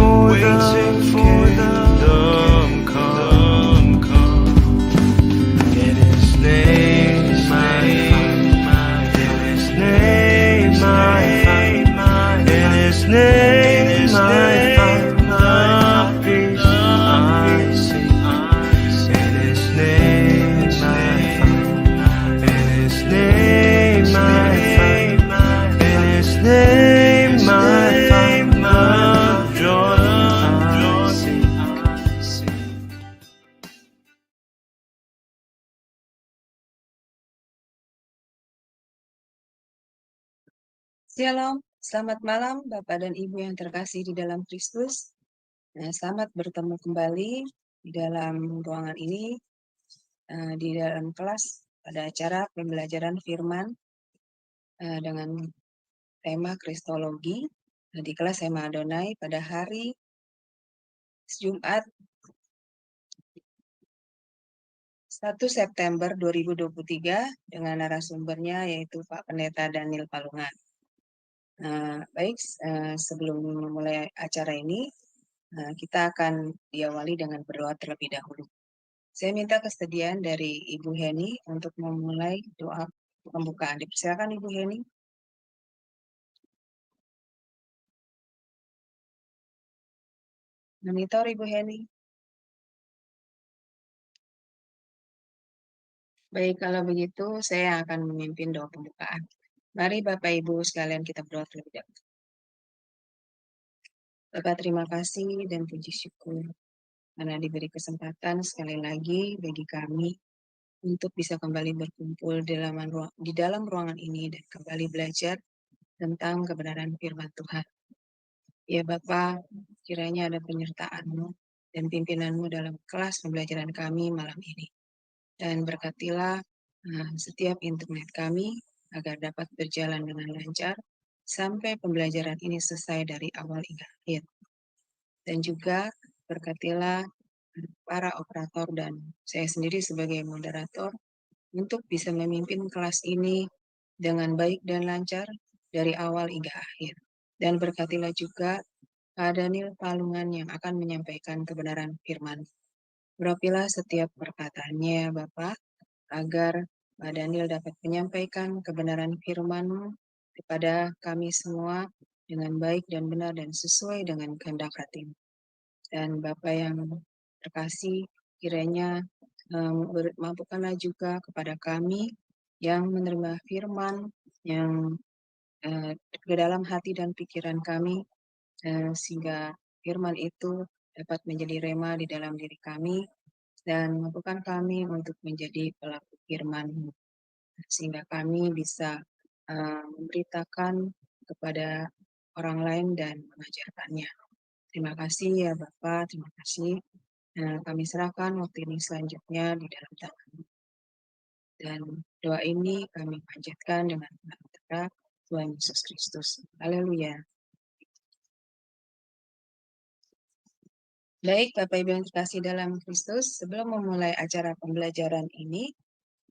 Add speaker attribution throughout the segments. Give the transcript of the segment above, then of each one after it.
Speaker 1: for the kingdom come. In His name I find, in His name I find, in His name I find the peace I seek. In His name I find, in His name I find, in His name I find the joy I seek.
Speaker 2: Shalom, selamat malam Bapak dan Ibu yang terkasih di dalam Kristus. Selamat bertemu kembali di dalam ruangan ini, di dalam kelas pada acara pembelajaran firman dengan tema Kristologi di kelas Hema Adonai pada hari Jumat 1 September 2023 dengan narasumbernya yaitu Pak Pendeta Daniel Palungan. Baik, sebelum memulai acara ini, kita akan diawali dengan berdoa terlebih dahulu. Saya minta kesediaan dari Ibu Heni untuk memulai doa pembukaan. Dipersilakan Ibu Heni. Monitor Ibu Heni. Baik, kalau begitu saya akan memimpin doa pembukaan. Mari Bapak Ibu sekalian kita berdoa terlebih dahulu. Bapak terima kasih dan puji syukur karena diberi kesempatan sekali lagi bagi kami untuk bisa kembali berkumpul di dalam ruangan ini dan kembali belajar tentang kebenaran firman Tuhan. Ya Bapak, kiranya ada penyertaan-Mu dan pimpinan-Mu dalam kelas pembelajaran kami malam ini. Dan berkatilah setiap internet kami agar dapat berjalan dengan lancar sampai pembelajaran ini selesai dari awal hingga akhir. Dan juga berkatilah para operator dan saya sendiri sebagai moderator untuk bisa memimpin kelas ini dengan baik dan lancar dari awal hingga akhir. Dan berkatilah juga Pak Daniel Palungan yang akan menyampaikan kebenaran firman. Urapilah setiap perkataannya, Bapak, agar Pak Daniel dapat menyampaikan kebenaran firman-Mu kepada kami semua dengan baik dan benar dan sesuai dengan kehendak hati-Mu. Dan Bapak yang terkasih, kiranya mampukanlah juga kepada kami yang menerima firman yang ke dalam hati dan pikiran kami, sehingga firman itu dapat menjadi rema di dalam diri kami dan mampukan kami untuk menjadi pelaku firman, sehingga kami bisa memberitakan kepada orang lain dan mengajarkannya. Terima kasih ya Bapak, terima kasih. Kami serahkan waktu ini selanjutnya di dalam tangan. Dan doa ini kami panjatkan dengan nama terang Tuhan Yesus Kristus. Haleluya. Baik, Bapak Ibu yang terkasih dalam Kristus, sebelum memulai acara pembelajaran ini,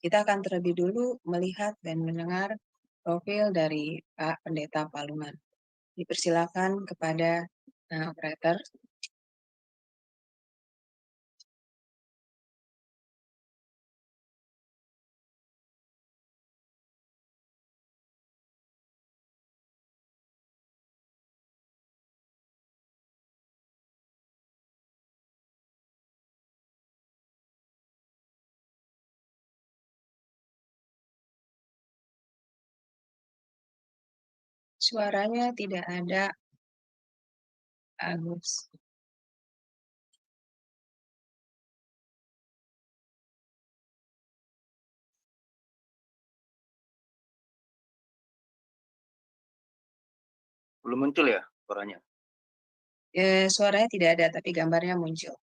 Speaker 2: kita akan terlebih dulu melihat dan mendengar profil dari Pak Pendeta Palungan. Dipersilakan kepada operator. Suaranya tidak ada, Agus.
Speaker 3: Belum muncul ya suaranya?
Speaker 2: Suaranya tidak ada, tapi gambarnya muncul.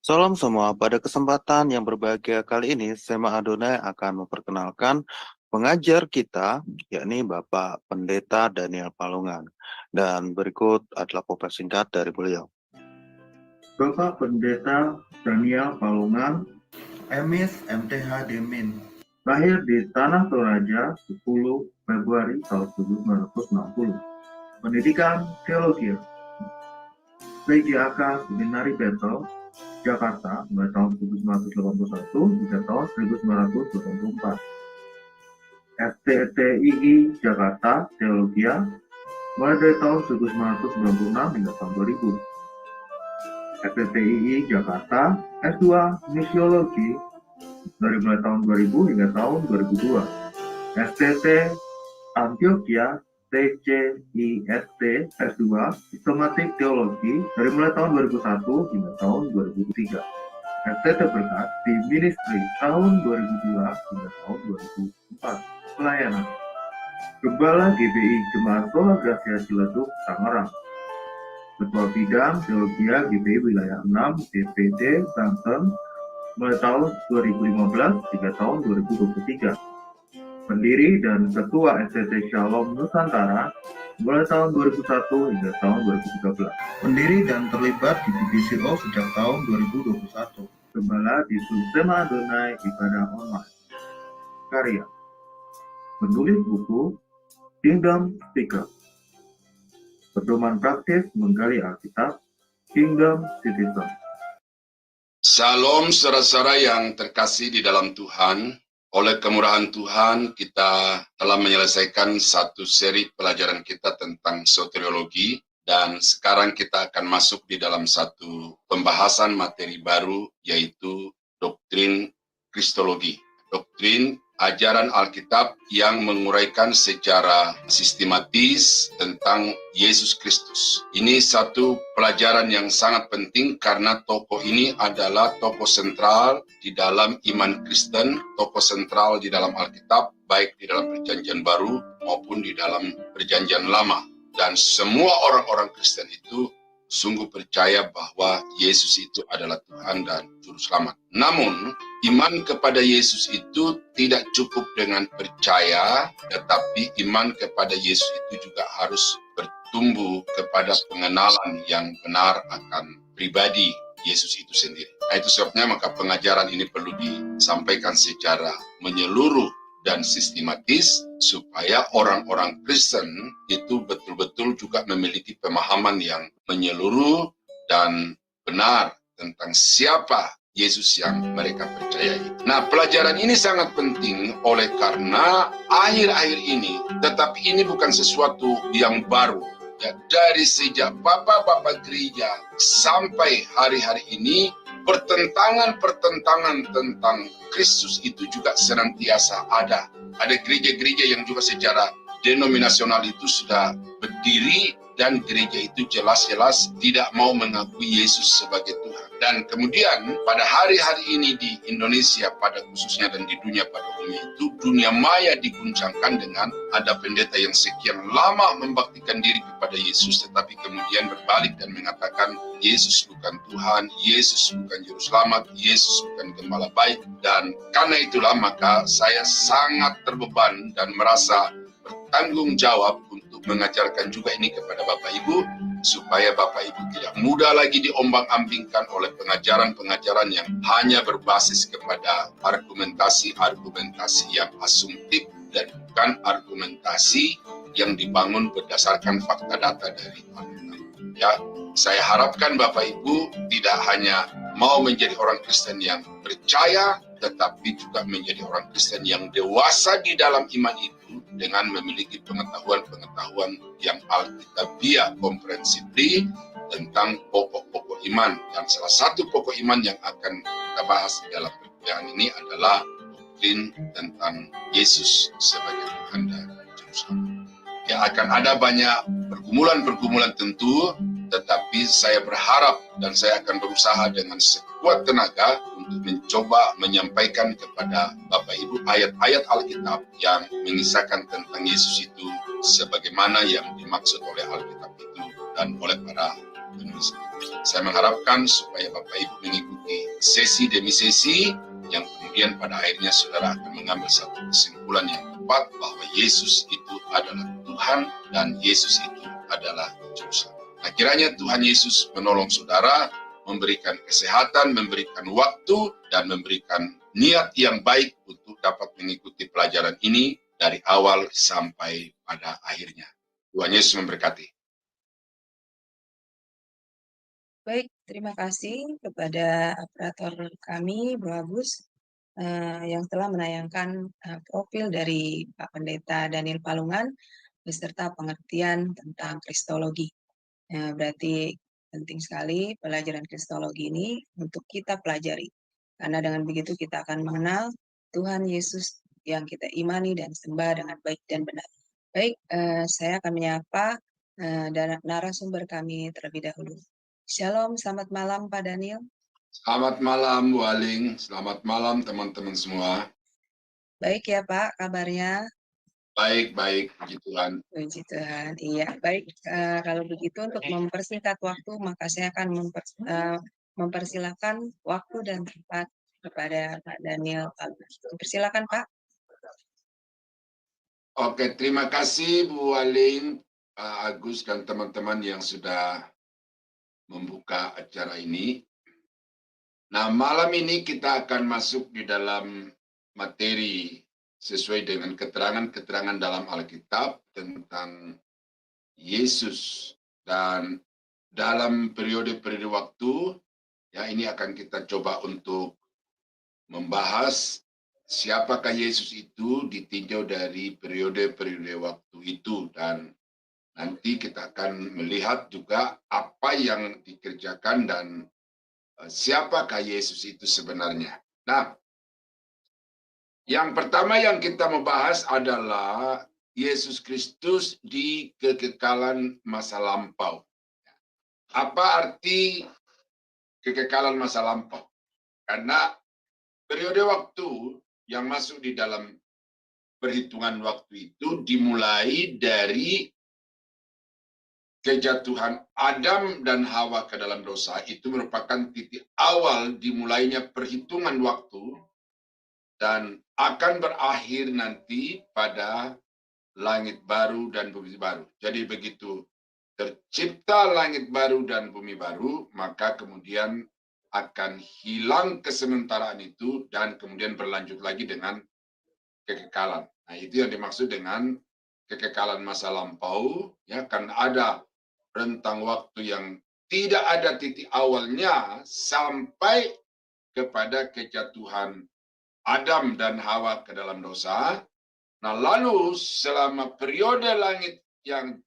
Speaker 4: Salam semua, pada kesempatan yang berbahagia kali ini, Sema Adonai akan memperkenalkan pengajar kita, yakni Bapak Pendeta Daniel Palungan. Dan berikut adalah profil singkat dari beliau. Bapak Pendeta Daniel Palungan,
Speaker 5: Emis MTH Demin,
Speaker 4: lahir di Tanah Toraja 10 Februari tahun 1960. Pendidikan Teologi, PGAK Seminari Betel, Jakarta, mulai tahun 1981 hingga tahun 1984. FTTII Jakarta, Teologia, mulai dari tahun 1996 hingga tahun 2000. FTTII Jakarta, S2 Misiologi, dari mulai tahun 2000 hingga tahun 2002. STT Antioquia, TCIST S2 Sistematik Teologi, dari mulai tahun 2001 hingga tahun 2003. STT Berkat di Ministry tahun 2002 hingga tahun 2004. Pelayanan Gembala GBI Jemaat Sola Gracia Ciledug, Tangerang. Ketua Bidang Teologia GBI Wilayah 6 DPD Banten, mulai tahun 2015 hingga tahun 2023. Pendiri dan Ketua STT Shalom Nusantara, mulai tahun 2001 hingga tahun 2013.
Speaker 5: pendiri dan terlibat di BBCO sejak tahun 2021.
Speaker 4: Gembala di Sema Adonai Ibadah Online. Karya Penulis buku Kingdom Speaker. Pedoman praktis menggali Alkitab, Kingdom Citizen.
Speaker 6: Salam saudara-saudara yang terkasih di dalam Tuhan. Oleh kemurahan Tuhan, kita telah menyelesaikan satu seri pelajaran kita tentang soteriologi, dan sekarang kita akan masuk di dalam satu pembahasan materi baru, yaitu doktrin Kristologi. Doktrin ajaran Alkitab yang menguraikan secara sistematis tentang Yesus Kristus. Ini satu pelajaran yang sangat penting karena tokoh ini adalah tokoh sentral di dalam iman Kristen, tokoh sentral di dalam Alkitab, baik di dalam Perjanjian Baru maupun di dalam Perjanjian Lama. Dan semua orang-orang Kristen itu sungguh percaya bahwa Yesus itu adalah Tuhan dan Juru Selamat. Namun, iman kepada Yesus itu tidak cukup dengan percaya, tetapi iman kepada Yesus itu juga harus bertumbuh kepada pengenalan yang benar akan pribadi Yesus itu sendiri. Nah, itu sebabnya maka pengajaran ini perlu disampaikan secara menyeluruh dan sistematis supaya orang-orang Kristen itu betul-betul juga memiliki pemahaman yang menyeluruh dan benar tentang siapa Yesus yang mereka percayai. Nah, pelajaran ini sangat penting oleh karena akhir-akhir ini, tetapi ini bukan sesuatu yang baru. Ya, dari sejak bapak-bapak gereja sampai hari-hari ini, pertentangan-pertentangan tentang Kristus itu juga senantiasa ada. Ada gereja-gereja yang juga secara denominasional itu sudah berdiri dan gereja itu jelas-jelas tidak mau mengakui Yesus sebagai Tuhan. Dan kemudian pada hari-hari ini di Indonesia pada khususnya dan di dunia pada umumnya itu, dunia maya diguncangkan dengan ada pendeta yang sekian lama membaktikan diri kepada Yesus, tetapi kemudian berbalik dan mengatakan Yesus bukan Tuhan, Yesus bukan Juru Selamat, Yesus bukan Gembala baik. Dan karena itulah maka saya sangat terbeban dan merasa bertanggung jawab untuk mengajarkan juga ini kepada Bapak Ibu, supaya Bapak Ibu tidak mudah lagi diombang-ambingkan oleh pengajaran-pengajaran yang hanya berbasis kepada argumentasi-argumentasi yang asumtif dan bukan argumentasi yang dibangun berdasarkan fakta data dari Alkitab. Ya, saya harapkan Bapak Ibu tidak hanya mau menjadi orang Kristen yang percaya, tetapi juga menjadi orang Kristen yang dewasa di dalam iman itu dengan memiliki pengetahuan-pengetahuan yang alkitabiah, komprehensif tentang pokok-pokok iman. Dan salah satu pokok iman yang akan kita bahas di dalam perkuliahan ini adalah doktrin tentang Yesus sebagai Tuhan dan Juru Selamat. Ya, akan ada banyak pergumulan-pergumulan tentu, tetapi saya berharap dan saya akan berusaha dengan sekuat tenaga untuk mencoba menyampaikan kepada Bapak Ibu ayat-ayat Alkitab yang mengisahkan tentang Yesus itu sebagaimana yang dimaksud oleh Alkitab itu dan oleh para penulis. Saya mengharapkan supaya Bapak Ibu mengikuti sesi demi sesi yang kemudian pada akhirnya saudara akan mengambil satu kesimpulan yang tepat bahwa Yesus itu adalah Tuhan dan Yesus itu adalah Juru Selamat. Nah, kiranya Tuhan Yesus menolong saudara, memberikan kesehatan, memberikan waktu, dan memberikan niat yang baik untuk dapat mengikuti pelajaran ini dari awal sampai pada akhirnya. Tuhan Yesus memberkati.
Speaker 2: Baik, terima kasih kepada operator kami, Bro Agus, yang telah menayangkan profil dari Pak Pendeta Daniel Palungan beserta pengertian tentang Kristologi. Berarti penting sekali pelajaran Kristologi ini untuk kita pelajari. Karena dengan begitu kita akan mengenal Tuhan Yesus yang kita imani dan sembah dengan baik dan benar. Baik, saya akan menyapa narasumber kami terlebih dahulu. Shalom, selamat malam Pak Daniel.
Speaker 6: Selamat malam Bu Aling, selamat malam teman-teman semua.
Speaker 2: Baik ya Pak, kabarnya?
Speaker 6: Baik, puji Tuhan.
Speaker 2: Puji Tuhan, iya. Baik, kalau begitu untuk mempersingkat waktu, maka saya akan mempersilahkan waktu dan tempat kepada Pak Daniel. Persilakan Pak.
Speaker 6: Oke, terima kasih Bu Aling, Pak Agus, dan teman-teman yang sudah membuka acara ini. Nah, malam ini kita akan masuk di dalam materi sesuai dengan keterangan-keterangan dalam Alkitab tentang Yesus. Dan dalam periode-periode waktu, ya ini akan kita coba untuk membahas siapakah Yesus itu ditinjau dari periode-periode waktu itu. Dan nanti kita akan melihat juga apa yang dikerjakan dan siapakah Yesus itu sebenarnya. Nah, yang pertama yang kita membahas adalah Yesus Kristus di kekekalan masa lampau. Apa arti kekekalan masa lampau? Karena periode waktu yang masuk di dalam perhitungan waktu itu dimulai dari kejatuhan Adam dan Hawa ke dalam dosa. Itu merupakan titik awal dimulainya perhitungan waktu dan akan berakhir nanti pada langit baru dan bumi baru. Jadi begitu tercipta langit baru dan bumi baru, maka kemudian akan hilang kesementaraan itu dan kemudian berlanjut lagi dengan kekekalan. Nah, itu yang dimaksud dengan kekekalan masa lampau, ya, kan ada rentang waktu yang tidak ada titik awalnya sampai kepada kejatuhan Adam dan Hawa ke dalam dosa. Nah, lalu selama periode langit yang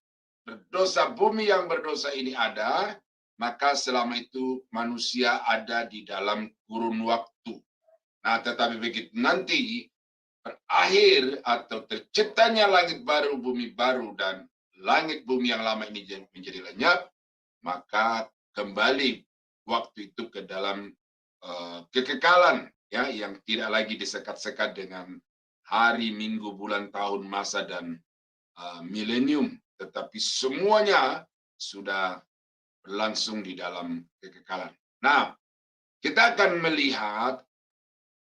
Speaker 6: berdosa, bumi yang berdosa ini ada, maka selama itu manusia ada di dalam kurun waktu. Nah, tetapi begitu nanti berakhir atau terciptanya langit baru, bumi baru, dan langit bumi yang lama ini menjadi lenyap, maka kembali waktu itu ke dalam kekekalan, ya, yang tidak lagi disekat-sekat dengan hari, minggu, bulan, tahun, masa, dan milenium, tetapi semuanya sudah berlangsung di dalam kekekalan. Nah, kita akan melihat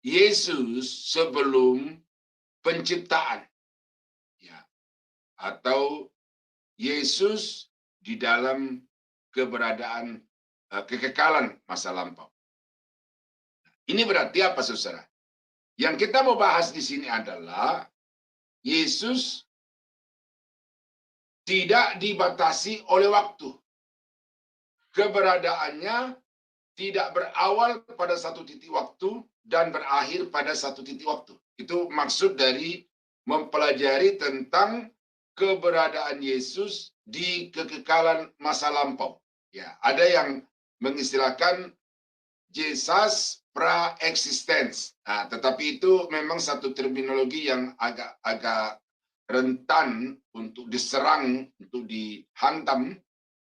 Speaker 6: Yesus sebelum penciptaan, ya, atau Yesus di dalam keberadaan kekekalan masa lampau. Ini berarti apa, saudara? Yang kita mau bahas di sini adalah Yesus tidak dibatasi oleh waktu. Keberadaannya tidak berawal pada satu titik waktu dan berakhir pada satu titik waktu. Itu maksud dari mempelajari tentang keberadaan Yesus di kekekalan masa lampau. Ya, ada yang mengistilahkan Jesus pra-existence. Nah, tetapi itu memang satu terminologi yang agak rentan untuk diserang, untuk dihantam.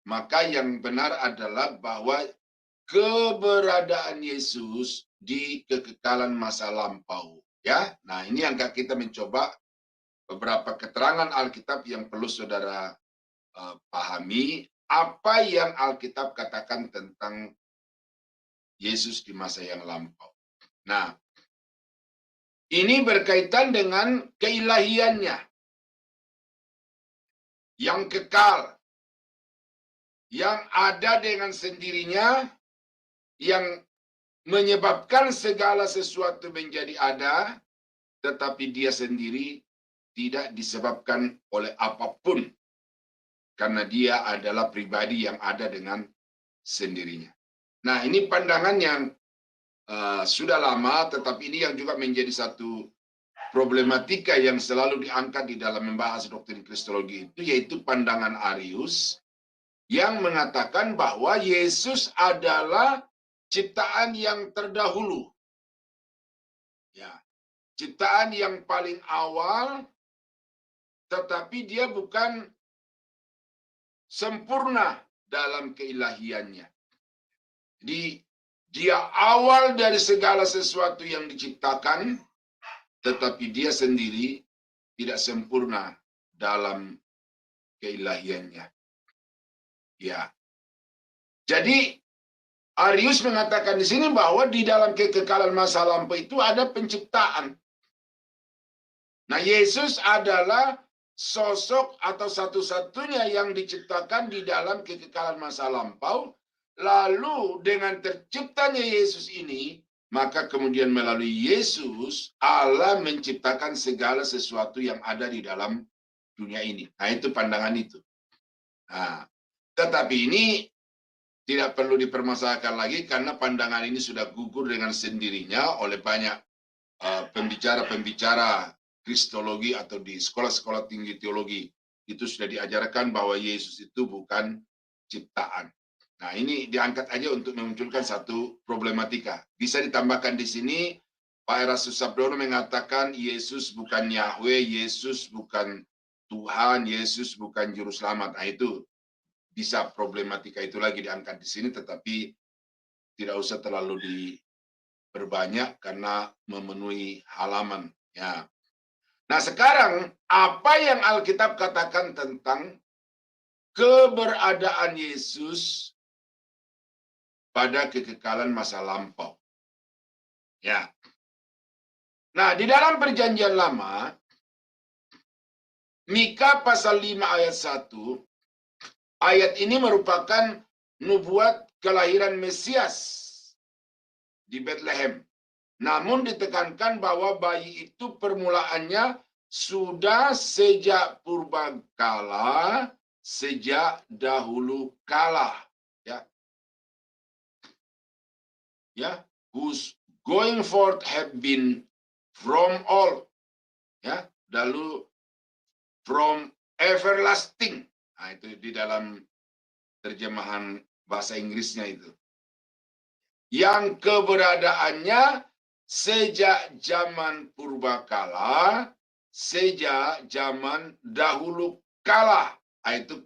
Speaker 6: Maka yang benar adalah bahwa keberadaan Yesus di kekekalan masa lampau. Ya, nah ini yang kita mencoba beberapa keterangan Alkitab yang perlu saudara pahami apa yang Alkitab katakan tentang Yesus di masa yang lampau. Nah, ini berkaitan dengan keilahiannya yang kekal, yang ada dengan sendirinya, yang menyebabkan segala sesuatu menjadi ada, tetapi dia sendiri tidak disebabkan oleh apapun, karena dia adalah pribadi yang ada dengan sendirinya. Nah, ini pandangan yang sudah lama, tetapi ini yang juga menjadi satu problematika yang selalu diangkat di dalam membahas doktrin Kristologi itu, yaitu pandangan Arius yang mengatakan bahwa Yesus adalah ciptaan yang terdahulu. Ya, ciptaan yang paling awal, tetapi dia bukan sempurna dalam keilahiannya. Jadi, dia awal dari segala sesuatu yang diciptakan, tetapi dia sendiri tidak sempurna dalam keilahiannya. Ya. Jadi, Arius mengatakan di sini bahwa di dalam kekekalan masa lampau itu ada penciptaan. Nah, Yesus adalah sosok atau satu-satunya yang diciptakan di dalam kekekalan masa lampau. Lalu dengan terciptanya Yesus ini, maka kemudian melalui Yesus, Allah menciptakan segala sesuatu yang ada di dalam dunia ini. Nah, itu pandangan itu. Nah, tetapi ini tidak perlu dipermasalahkan lagi karena pandangan ini sudah gugur dengan sendirinya oleh banyak pembicara-pembicara Kristologi atau di sekolah-sekolah tinggi teologi. Itu sudah diajarkan bahwa Yesus itu bukan ciptaan. Nah, ini diangkat aja untuk memunculkan satu problematika. Bisa ditambahkan di sini, Pak Erastus Sabdono mengatakan Yesus bukan Yahweh, Yesus bukan Tuhan, Yesus bukan Juru Selamat. Nah, itu bisa problematika itu lagi diangkat di sini, tetapi tidak usah terlalu diperbanyak karena memenuhi halaman. Ya. Nah, sekarang apa yang Alkitab katakan tentang keberadaan Yesus pada kekekalan masa lampau? Ya. Nah, di dalam Perjanjian Lama, Mika pasal 5 ayat 1, ayat ini merupakan nubuat kelahiran Mesias di Bethlehem. Namun ditekankan bahwa bayi itu permulaannya sudah sejak purbakala, sejak dahulu kala. Ya, whose going forth have been from all. Ya, lalu from everlasting. Nah, itu di dalam terjemahan bahasa Inggrisnya itu. Yang keberadaannya sejak zaman purbakala, sejak zaman dahulu kala. Nah, itu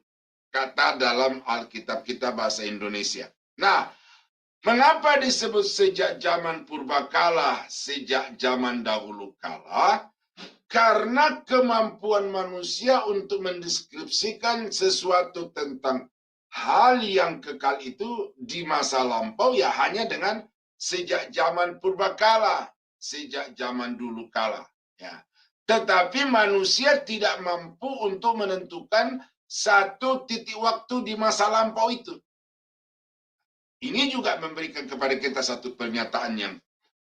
Speaker 6: kata dalam Alkitab kita bahasa Indonesia. Nah, mengapa disebut sejak zaman purbakala, sejak zaman dahulu kala? Karena kemampuan manusia untuk mendeskripsikan sesuatu tentang hal yang kekal itu di masa lampau ya hanya dengan sejak zaman purbakala, sejak zaman dulu kala. Ya. Tetapi manusia tidak mampu untuk menentukan satu titik waktu di masa lampau itu. Ini juga memberikan kepada kita satu pernyataan yang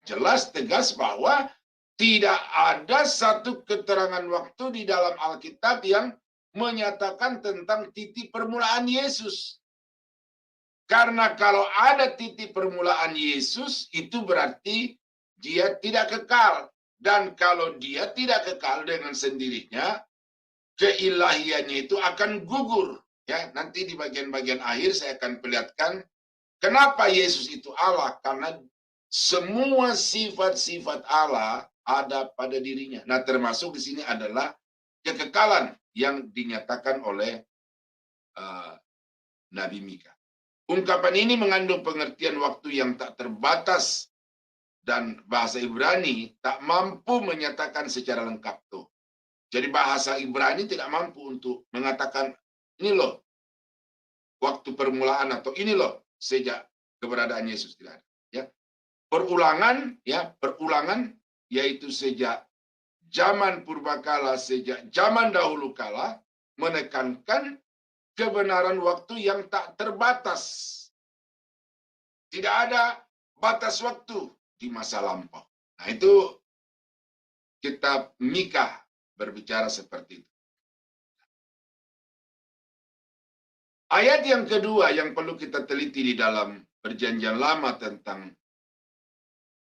Speaker 6: jelas, tegas bahwa tidak ada satu keterangan waktu di dalam Alkitab yang menyatakan tentang titik permulaan Yesus. Karena kalau ada titik permulaan Yesus, itu berarti dia tidak kekal. Dan kalau dia tidak kekal dengan sendirinya, keilahiannya itu akan gugur. Ya, nanti di bagian-bagian akhir saya akan perlihatkan kenapa Yesus itu Allah? Karena semua sifat-sifat Allah ada pada dirinya. Nah, termasuk di sini adalah kekekalan yang dinyatakan oleh Nabi Mika. Ungkapan ini mengandung pengertian waktu yang tak terbatas dan bahasa Ibrani tak mampu menyatakan secara lengkap tuh. Jadi bahasa Ibrani tidak mampu untuk mengatakan ini loh waktu permulaan atau ini loh sejak keberadaan Yesus, tidak ada. Ya, perulangan yaitu sejak zaman purbakala, sejak zaman dahulu kala, menekankan kebenaran waktu yang tak terbatas. Tidak ada batas waktu di masa lampau. Nah, itu kitab Mika berbicara seperti itu. Ayat yang kedua yang perlu kita teliti di dalam Perjanjian Lama tentang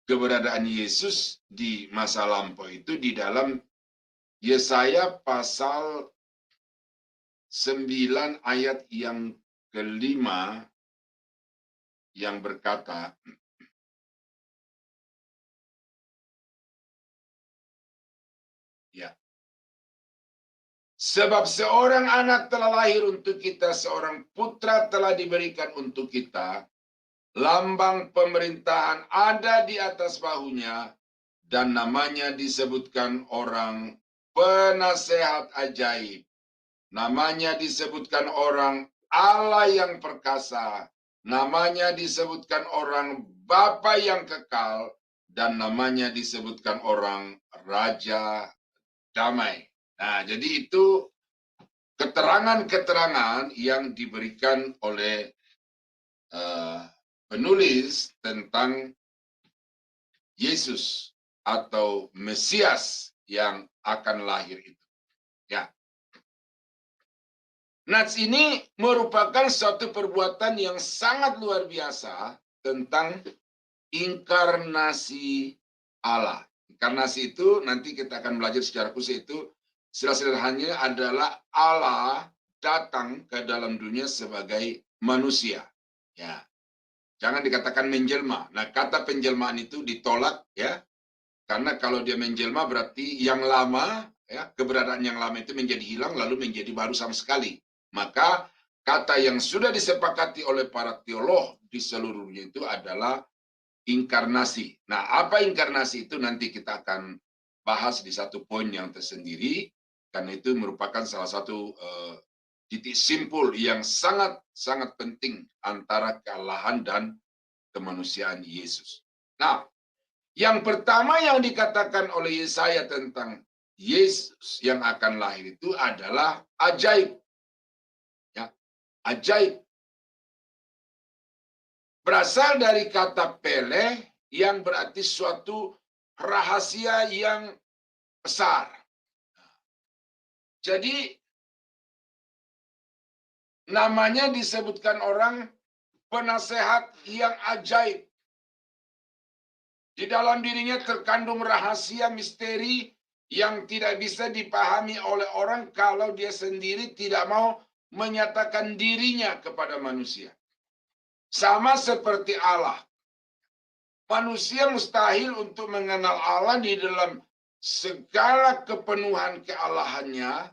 Speaker 6: keberadaan Yesus di masa lampau itu di dalam Yesaya pasal 9 ayat yang kelima yang berkata, ya, sebab seorang anak telah lahir untuk kita, seorang putra telah diberikan untuk kita, lambang pemerintahan ada di atas bahunya, dan namanya disebutkan orang penasehat ajaib. Namanya disebutkan orang Allah yang perkasa. Namanya disebutkan orang Bapa yang kekal. Dan namanya disebutkan orang Raja Damai. Nah, jadi itu keterangan-keterangan yang diberikan oleh penulis tentang Yesus atau Mesias yang akan lahir itu. Ya. Nats ini merupakan suatu perbuatan yang sangat luar biasa tentang inkarnasi Allah. Inkarnasi itu nanti kita akan belajar secara khusus itu sederhananya adalah Allah datang ke dalam dunia sebagai manusia. Ya. Jangan dikatakan menjelma. Nah, kata penjelmaan itu ditolak ya. Karena kalau dia menjelma berarti yang lama ya, keberadaan yang lama itu menjadi hilang lalu menjadi baru sama sekali. Maka kata yang sudah disepakati oleh para teolog di seluruh dunia itu adalah inkarnasi. Nah, apa inkarnasi itu nanti kita akan bahas di satu poin yang tersendiri, karena itu merupakan salah satu titik simpul yang sangat penting antara kealahan dan kemanusiaan Yesus. Nah, yang pertama yang dikatakan oleh Yesaya tentang Yesus yang akan lahir itu adalah ajaib. Ya, ajaib. Berasal dari kata peleh yang berarti suatu rahasia yang besar. Jadi namanya disebutkan orang penasehat yang ajaib. Di dalam dirinya terkandung rahasia misteri yang tidak bisa dipahami oleh orang kalau dia sendiri tidak mau menyatakan dirinya kepada manusia. Sama seperti Allah. Manusia mustahil untuk mengenal Allah di dalam segala kepenuhan kealahannya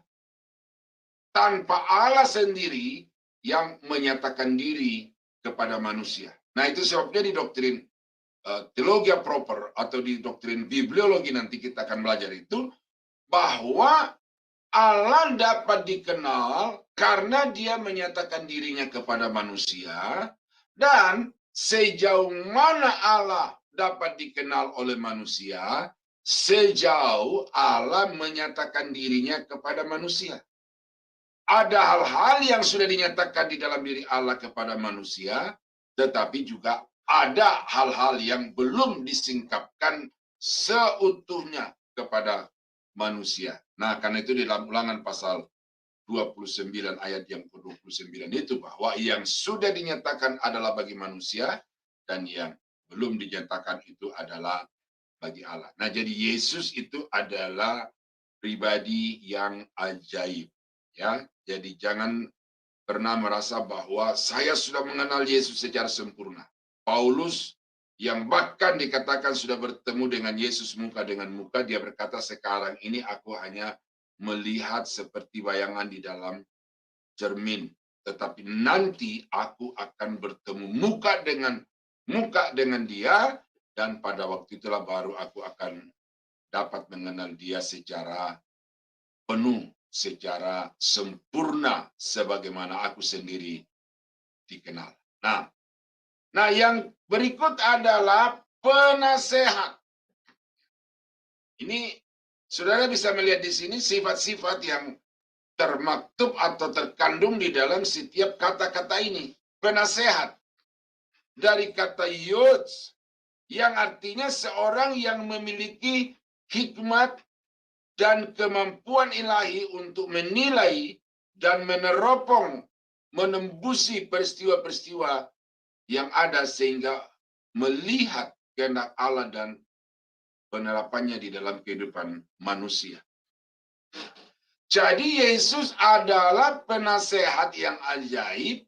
Speaker 6: tanpa Allah sendiri yang menyatakan diri kepada manusia. Nah, itu sebabnya di doktrin teologi proper atau di doktrin bibliologi nanti kita akan belajar itu bahwa Allah dapat dikenal karena dia menyatakan dirinya kepada manusia, dan sejauh mana Allah dapat dikenal oleh manusia, sejauh Allah menyatakan dirinya kepada manusia. Ada hal-hal yang sudah dinyatakan di dalam diri Allah kepada manusia, tetapi juga ada hal-hal yang belum disingkapkan seutuhnya kepada manusia. Nah, karena itu di dalam Ulangan pasal 29 ayat yang ke-29 itu bahwa yang sudah dinyatakan adalah bagi manusia dan yang belum dinyatakan itu adalah bagi Allah. Nah, jadi Yesus itu adalah pribadi yang ajaib. Ya, jadi jangan pernah merasa bahwa saya sudah mengenal Yesus secara sempurna. Paulus yang bahkan dikatakan sudah bertemu dengan Yesus muka dengan muka, dia berkata sekarang ini aku hanya melihat seperti bayangan di dalam cermin. Tetapi nanti aku akan bertemu muka dengan dia, dan pada waktu itulah baru aku akan dapat mengenal dia secara penuh, secara sempurna sebagaimana aku sendiri dikenal. Nah, yang berikut adalah penasehat. Ini saudara bisa melihat di sini sifat-sifat yang termaktub atau terkandung di dalam setiap kata-kata ini. Penasehat dari kata yudz yang artinya seorang yang memiliki hikmat dan kemampuan ilahi untuk menilai dan meneropong, menembusi peristiwa-peristiwa yang ada sehingga melihat kehendak Allah dan penerapannya di dalam kehidupan manusia. Jadi Yesus adalah penasehat yang ajaib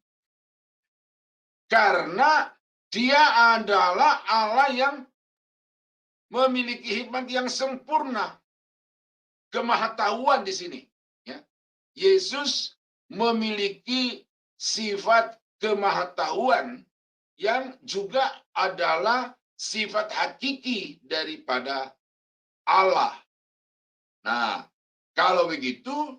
Speaker 6: karena dia adalah Allah yang memiliki hikmat yang sempurna. Kemahatauan di sini. Ya. Yesus memiliki sifat kemahatauan yang juga adalah sifat hakiki daripada Allah. Nah, kalau begitu,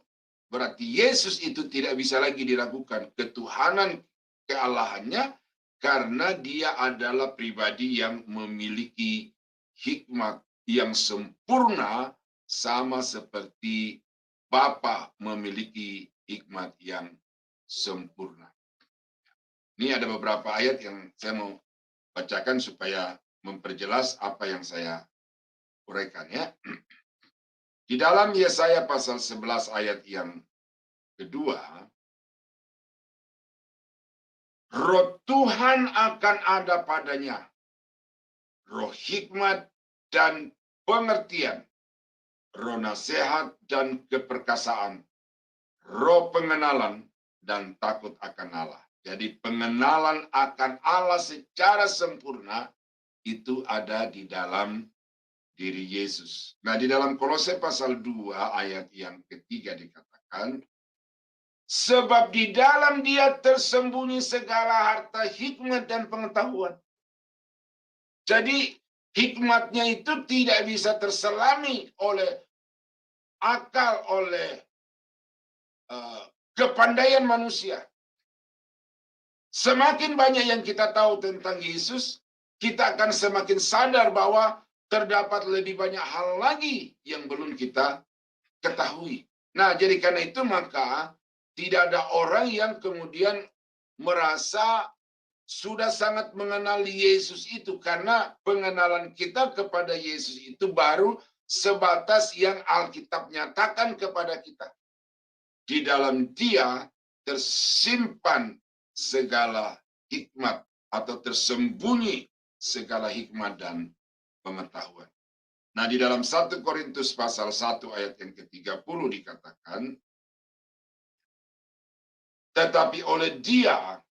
Speaker 6: berarti Yesus itu tidak bisa lagi diragukan ketuhanan kealahannya karena dia adalah pribadi yang memiliki hikmat yang sempurna sama seperti Bapa memiliki hikmat yang sempurna. Ini ada beberapa ayat yang saya mau bacakan supaya memperjelas apa yang saya uraikan ya. Di dalam Yesaya pasal 11 ayat yang kedua, Roh Tuhan akan ada padanya, roh hikmat dan pengertian, roh nasihat dan keperkasaan, roh pengenalan dan takut akan Allah. Jadi pengenalan akan Allah secara sempurna itu ada di dalam diri Yesus. Nah, di dalam Kolose pasal 2 ayat yang ketiga dikatakan, sebab di dalam dia tersembunyi segala harta hikmat dan pengetahuan. Jadi hikmatnya itu tidak bisa terselami oleh akal, oleh kepandaian manusia. Semakin banyak yang kita tahu tentang Yesus, kita akan semakin sadar bahwa terdapat lebih banyak hal lagi yang belum kita ketahui. Nah, jadi karena itu maka tidak ada orang yang kemudian merasa sudah sangat mengenal Yesus itu karena pengenalan kita kepada Yesus itu baru sebatas yang Alkitab nyatakan kepada kita. Di dalam Dia tersimpan segala hikmat atau tersembunyi segala hikmat dan pengetahuan. Nah, di dalam 1 Korintus pasal 1 ayat yang ke-30 dikatakan, tetapi oleh Dia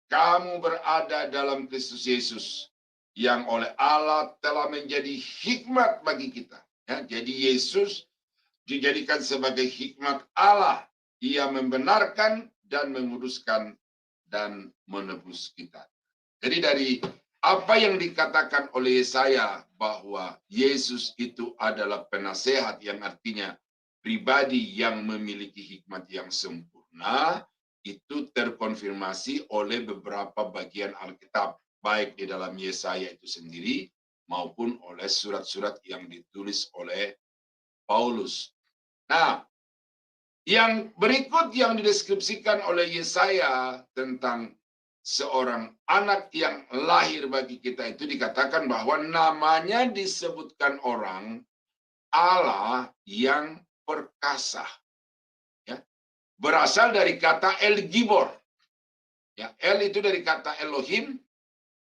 Speaker 6: kamu berada dalam Kristus Yesus yang oleh Allah telah menjadi hikmat bagi kita. Ya, jadi Yesus dijadikan sebagai hikmat Allah. Ia membenarkan dan menguduskan dan menebus kita. Jadi dari apa yang dikatakan oleh Yesaya bahwa Yesus itu adalah penasehat yang artinya pribadi yang memiliki hikmat yang sempurna, itu terkonfirmasi oleh beberapa bagian Alkitab, baik di dalam Yesaya itu sendiri maupun oleh surat-surat yang ditulis oleh Paulus. Nah, yang berikut yang dideskripsikan oleh Yesaya tentang seorang anak yang lahir bagi kita itu dikatakan bahwa namanya disebutkan orang Allah yang perkasa. Ya. Berasal dari kata El Gibor. Ya, El itu dari kata Elohim,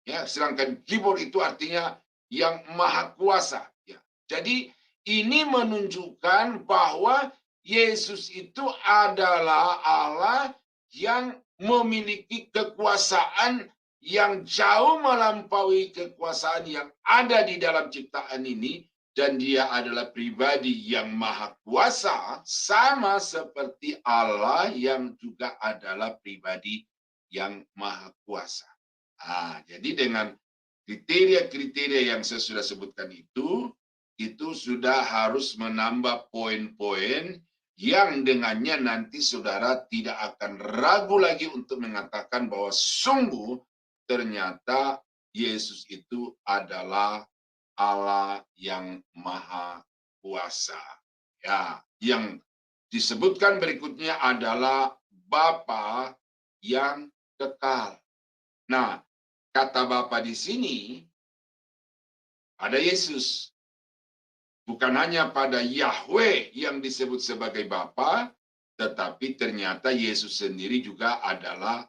Speaker 6: ya, sedangkan Gibor itu artinya yang maha kuasa. Ya. Jadi ini menunjukkan bahwa Yesus itu adalah Allah yang memiliki kekuasaan yang jauh melampaui kekuasaan yang ada di dalam ciptaan ini, dan dia adalah pribadi yang maha kuasa sama seperti Allah yang juga adalah pribadi yang maha kuasa. Jadi dengan kriteria-kriteria yang saya sudah sebutkan itu sudah harus menambah poin-poin yang dengannya nanti saudara tidak akan ragu lagi untuk mengatakan bahwa sungguh ternyata Yesus itu adalah Allah yang Maha Kuasa. Ya, yang disebutkan berikutnya adalah Bapa yang kekal. Nah, kata Bapa di sini ada Yesus. Bukan hanya pada Yahweh yang disebut sebagai Bapa, tetapi ternyata Yesus sendiri juga adalah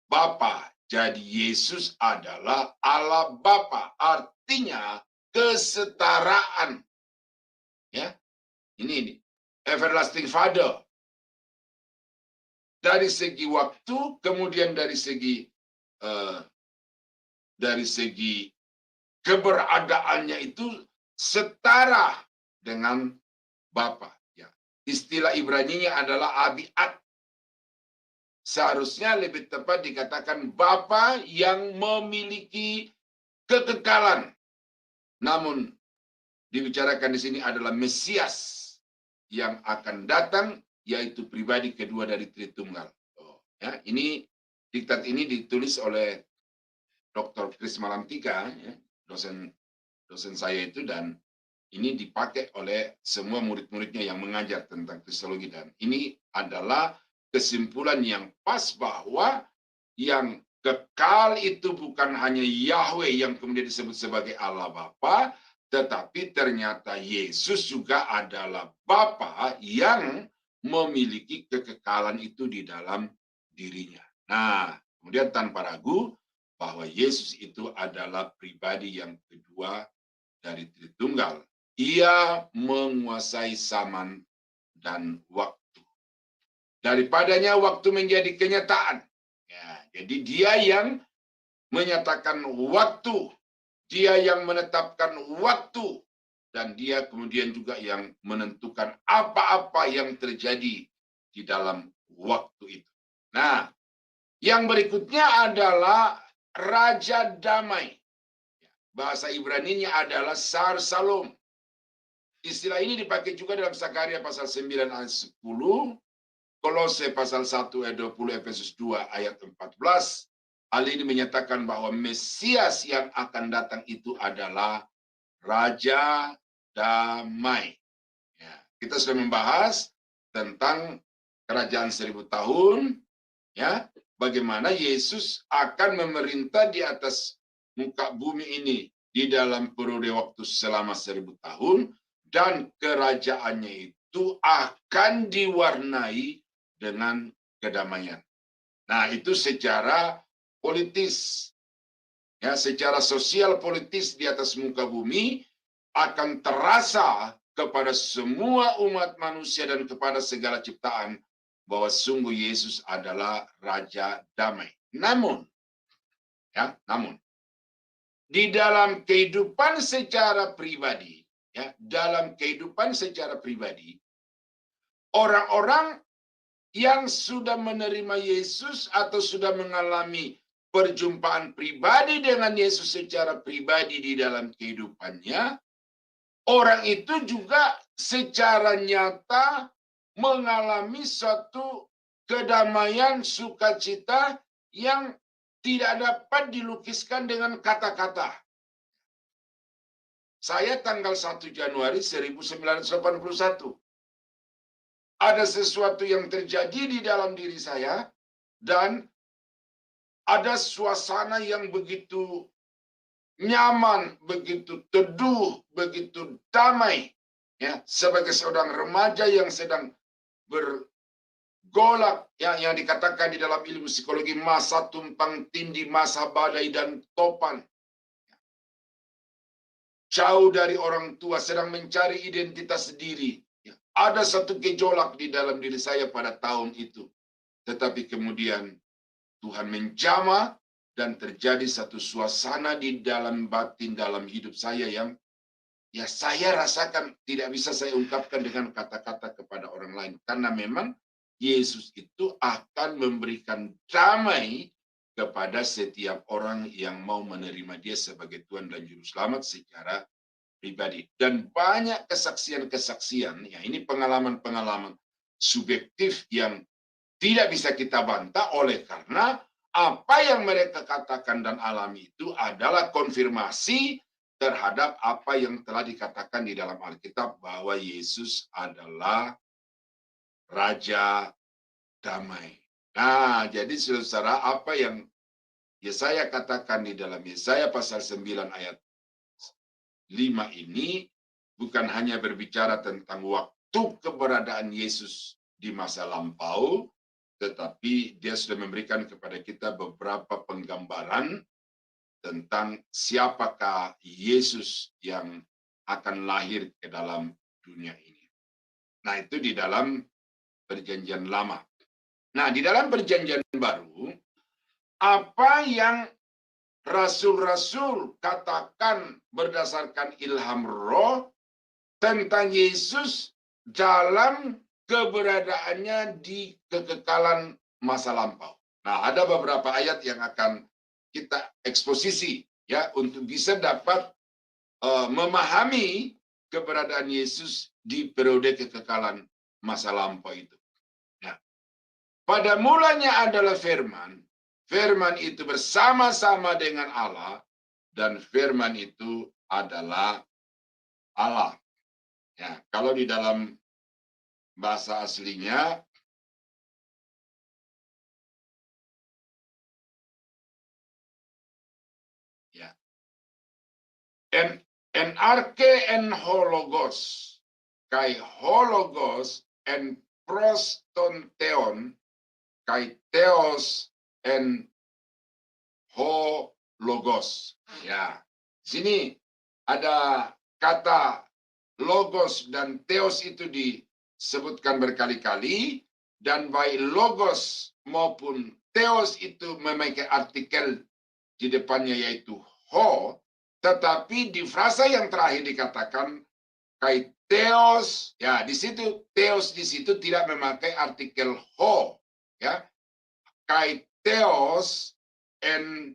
Speaker 6: Bapa. Jadi Yesus adalah Allah Bapa. Artinya kesetaraan. Ya, ini everlasting Father. Dari segi waktu, kemudian dari segi keberadaannya itu setara dengan Bapa. Ya. Istilah Ibrani-nya adalah Abiat. Seharusnya lebih tepat dikatakan Bapa yang memiliki kekekalan. Namun dibicarakan di sini adalah Mesias yang akan datang, yaitu pribadi kedua dari Tritunggal. Ya, ini diktat ini ditulis oleh Dr. Chris Malamtika, ya, dosen saya itu, dan ini dipakai oleh semua murid-muridnya yang mengajar tentang kristologi, dan ini adalah kesimpulan yang pas bahwa yang kekal itu bukan hanya Yahweh yang kemudian disebut sebagai Allah Bapa, tetapi ternyata Yesus juga adalah Bapa yang memiliki kekekalan itu di dalam dirinya. Nah, kemudian tanpa ragu bahwa Yesus itu adalah pribadi yang kedua dari Tritunggal. Ia menguasai zaman dan waktu. Daripadanya waktu menjadi kenyataan. Ya, jadi dia yang menyatakan waktu, dia yang menetapkan waktu, dan dia kemudian juga yang menentukan apa-apa yang terjadi di dalam waktu itu. Nah, yang berikutnya adalah Raja Damai. Bahasa Ibrani-nya adalah Sar Salom. Istilah ini dipakai juga dalam Zakaria pasal 9 ayat 10, Kolose pasal 1 ayat 20, Efesus 2 ayat 14. Hal ini menyatakan bahwa Mesias yang akan datang itu adalah Raja Damai. Ya, kita sudah membahas tentang kerajaan 1000 tahun, ya, bagaimana Yesus akan memerintah di atas muka bumi ini di dalam periode waktu selama 1000 tahun, dan kerajaannya itu akan diwarnai dengan kedamaian. Nah, itu secara politis, ya, secara sosial politis di atas muka bumi akan terasa kepada semua umat manusia dan kepada segala ciptaan bahwa sungguh Yesus adalah Raja Damai. Namun, di dalam kehidupan secara pribadi, ya, dalam kehidupan secara pribadi, orang-orang yang sudah menerima Yesus atau sudah mengalami perjumpaan pribadi dengan Yesus secara pribadi di dalam kehidupannya, orang itu juga secara nyata mengalami suatu kedamaian, sukacita yang tidak dapat dilukiskan dengan kata-kata. Saya tanggal 1 Januari 1981. Ada sesuatu yang terjadi di dalam diri saya, dan ada suasana yang begitu nyaman, begitu teduh, begitu damai. Ya, sebagai seorang remaja yang sedang bergolak, yang dikatakan di dalam ilmu psikologi masa tumpang tindih, masa badai dan topan. Jauh dari orang tua, sedang mencari identitas diri. Ada satu gejolak di dalam diri saya pada tahun itu. Tetapi kemudian Tuhan menjamah dan terjadi satu suasana di dalam batin, dalam hidup saya yang ya saya rasakan tidak bisa saya ungkapkan dengan kata-kata kepada orang lain. Karena memang Yesus itu akan memberikan damai kepada setiap orang yang mau menerima dia sebagai Tuhan dan Juru Selamat secara pribadi. Dan banyak kesaksian-kesaksian, ya ini pengalaman-pengalaman subjektif yang tidak bisa kita bantah, oleh karena apa yang mereka katakan dan alami itu adalah konfirmasi terhadap apa yang telah dikatakan di dalam Alkitab, bahwa Yesus adalah Raja Damai. Nah, jadi saudara, apa yang Yesaya katakan di dalam Yesaya pasal 9 ayat 5 ini bukan hanya berbicara tentang waktu keberadaan Yesus di masa lampau, tetapi dia sudah memberikan kepada kita beberapa penggambaran tentang siapakah Yesus yang akan lahir ke dalam dunia ini. Nah, itu di dalam Perjanjian Lama. Nah, di dalam Perjanjian Baru, apa yang rasul-rasul katakan berdasarkan ilham Roh tentang Yesus dalam keberadaannya di kekekalan masa lampau. Nah, ada beberapa ayat yang akan kita eksposisi ya untuk bisa dapat memahami keberadaan Yesus di periode kekekalan masa lampau itu. Ya. Pada mulanya adalah firman. Firman itu bersama-sama dengan Allah, dan firman itu adalah Allah. Ya, kalau di dalam bahasa aslinya ya, en arche en hologos, kai hologos en prostonteon, kai theos en hologos. Ya, sini ada kata logos dan theos itu disebutkan berkali-kali, dan baik logos maupun theos itu memakai artikel di depannya yaitu ho, tetapi di frasa yang terakhir dikatakan kai theos, ya di situ theos di situ tidak memakai artikel ho, ya, kai theos en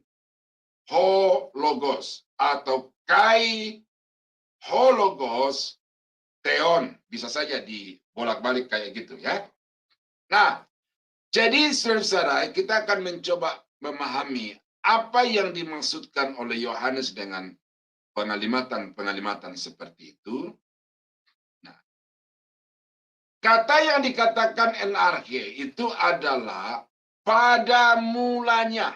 Speaker 6: ho logos atau kai hologos theon, bisa saja dibolak-balik kayak gitu ya. Nah, jadi saudara, kita akan mencoba memahami apa yang dimaksudkan oleh Yohanes dengan pengalimatan seperti itu. Nah, kata yang dikatakan en arche itu adalah pada mulanya.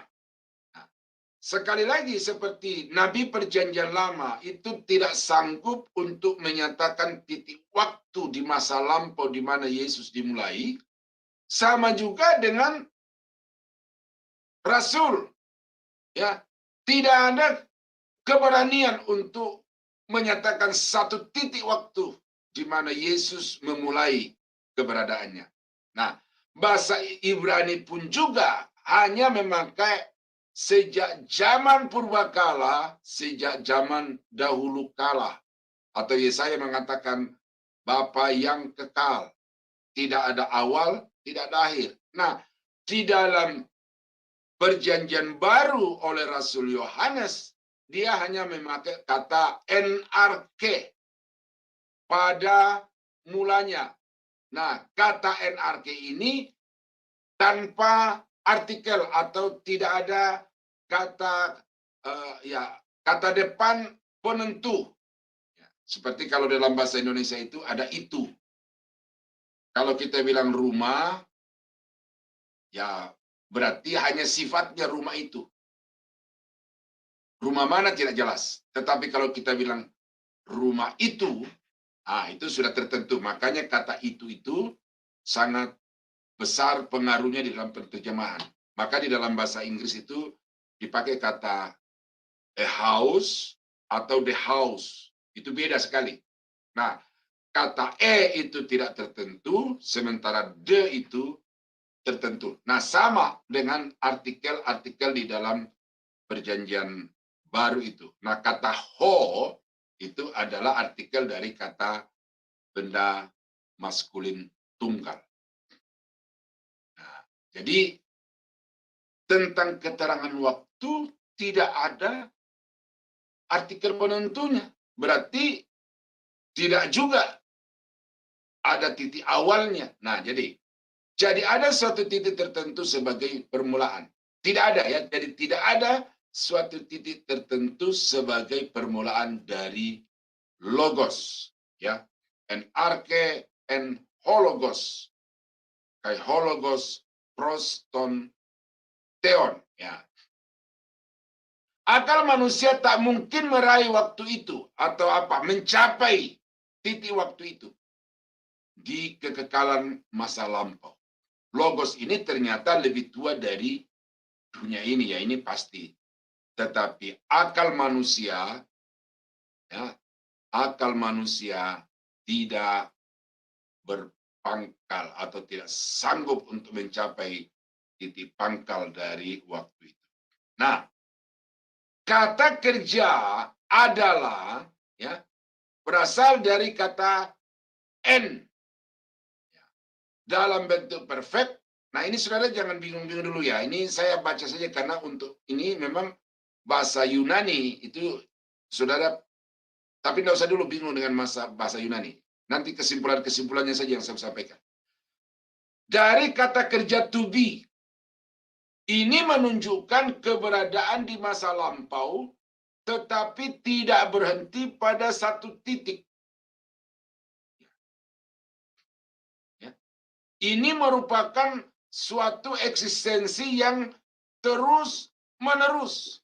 Speaker 6: Sekali lagi, seperti Nabi Perjanjian Lama itu tidak sanggup untuk menyatakan titik waktu di masa lampau di mana Yesus dimulai, sama juga dengan Rasul. Ya, tidak ada keberanian untuk menyatakan satu titik waktu di mana Yesus memulai keberadaannya. Nah, bahasa Ibrani pun juga hanya memakai sejak zaman purbakala, sejak zaman dahulu kala. Atau Yesaya mengatakan Bapa yang kekal, tidak ada awal, tidak ada akhir. Nah, di dalam Perjanjian Baru oleh Rasul Yohanes, dia hanya memakai kata en arche, pada mulanya. Nah, kata en arche ini tanpa artikel atau tidak ada kata kata depan penentu. Ya, seperti kalau dalam bahasa Indonesia itu ada itu. Kalau kita bilang rumah, ya berarti hanya sifatnya rumah itu. Rumah mana tidak jelas. Tetapi kalau kita bilang rumah itu, itu sudah tertentu. Makanya kata itu sangat besar pengaruhnya di dalam penerjemahan. Maka di dalam bahasa Inggris itu dipakai kata a house atau the house. Itu beda sekali. Nah, kata itu tidak tertentu, sementara the itu tertentu. Nah, sama dengan artikel-artikel di dalam Perjanjian Baru itu. Nah, kata ho itu adalah artikel dari kata benda maskulin tunggal. Jadi, tentang keterangan waktu tidak ada artikel penentunya. Berarti tidak juga ada titik awalnya. Nah, jadi ada suatu titik tertentu sebagai permulaan. Tidak ada ya, jadi tidak ada suatu titik tertentu sebagai permulaan dari logos, ya. En arche en hologos. Kai hologos proston theon, ya. Akal manusia tak mungkin meraih waktu itu atau mencapai titik waktu itu di kekekalan masa lampau. Logos ini ternyata lebih tua dari dunia ini, ya, ini pasti. Tetapi akal manusia, ya, akal manusia tidak berpangkal atau tidak sanggup untuk mencapai titik pangkal dari waktu itu. Nah, kata kerja adalah, ya, berasal dari kata en, ya, dalam bentuk perfect. Nah, ini saudara jangan bingung-bingung dulu ya. Ini saya baca saja karena untuk ini memang bahasa Yunani itu saudara, tapi tidak usah dulu bingung dengan bahasa Yunani. Nanti kesimpulan-kesimpulannya saja yang saya sampaikan. Dari kata kerja to be, ini menunjukkan keberadaan di masa lampau, tetapi tidak berhenti pada satu titik. Ya. Ini merupakan suatu eksistensi yang terus-menerus.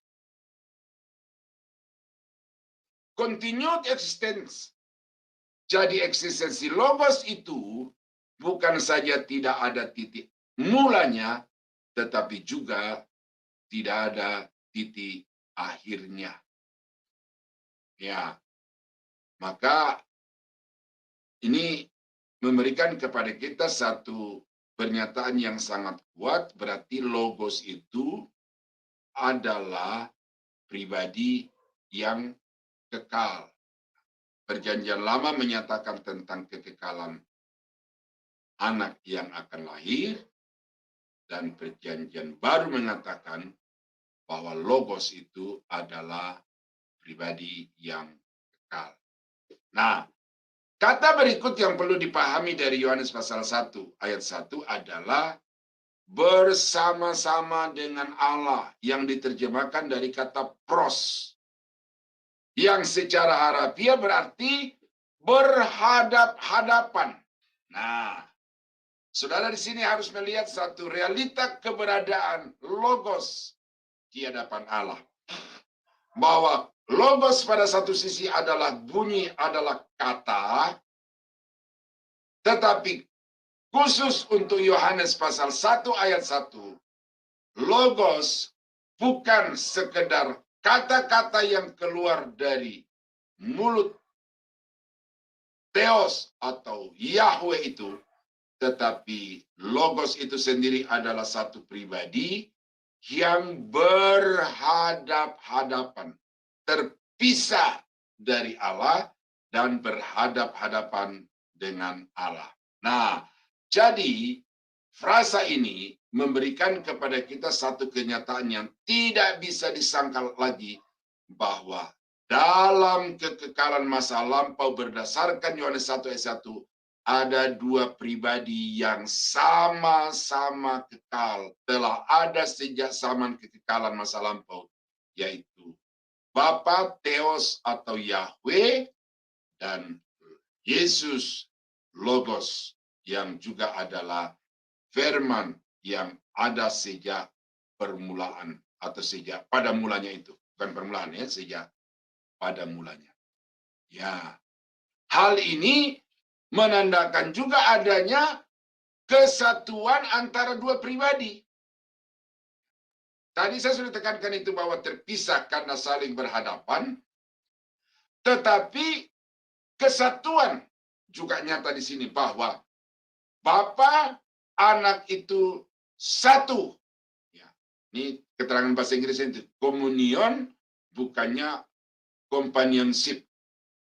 Speaker 6: Continued existence. Jadi eksistensi logos itu bukan saja tidak ada titik mulanya, tetapi juga tidak ada titik akhirnya. Ya, maka ini memberikan kepada kita satu pernyataan yang sangat kuat, berarti logos itu adalah pribadi yang kekal. Perjanjian Lama menyatakan tentang kekekalan anak yang akan lahir, dan Perjanjian Baru mengatakan bahwa logos itu adalah pribadi yang kekal. Nah, kata berikut yang perlu dipahami dari Yohanes pasal 1 ayat 1 adalah bersama-sama dengan Allah, yang diterjemahkan dari kata pros, yang secara harafiah berarti berhadap-hadapan. Nah, saudara di sini harus melihat satu realita keberadaan logos di hadapan Allah. Bahwa logos pada satu sisi adalah bunyi, adalah kata, tetapi khusus untuk Yohanes pasal 1 ayat 1, logos bukan sekedar kata-kata yang keluar dari mulut Theos atau Yahweh itu, tetapi logos itu sendiri adalah satu pribadi yang berhadap-hadapan, terpisah dari Allah dan berhadap-hadapan dengan Allah. Nah, jadi frasa ini memberikan kepada kita satu kenyataan yang tidak bisa disangkal lagi, bahwa dalam kekekalan masa lampau berdasarkan Yohanes 1 ayat 1, ada dua pribadi yang sama-sama kekal, telah ada sejak zaman kekekalan masa lampau, yaitu Bapa Theos atau Yahweh dan Yesus Logos, yang juga adalah firman yang ada sejak permulaan atau sejak pada mulanya itu. Bukan permulaan ya, sejak pada mulanya. Ya, hal ini menandakan juga adanya kesatuan antara dua pribadi. Tadi saya sudah tekankan itu bahwa terpisah karena saling berhadapan, tetapi kesatuan juga nyata di sini, bahwa Bapa, Anak itu satu. Ya, ini keterangan bahasa Inggris itu komunion, bukannya companionship.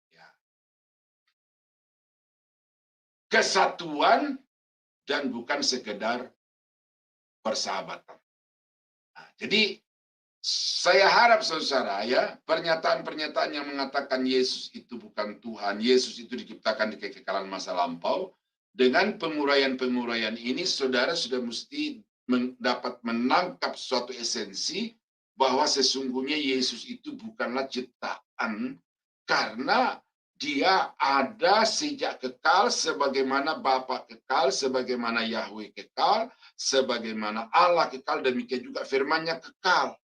Speaker 6: Ya. Kesatuan dan bukan sekedar persahabatan. Nah, jadi Saya harap saudara ya, pernyataan-pernyataan yang mengatakan Yesus itu bukan Tuhan, Yesus itu diciptakan di kekekalan masa lampau, dengan penguraian-penguraian ini saudara sudah mesti dapat menangkap suatu esensi bahwa sesungguhnya Yesus itu bukanlah ciptaan, karena dia ada sejak kekal, sebagaimana Bapa kekal, sebagaimana Yahweh kekal, sebagaimana Allah kekal, demikian juga firman-Nya kekal.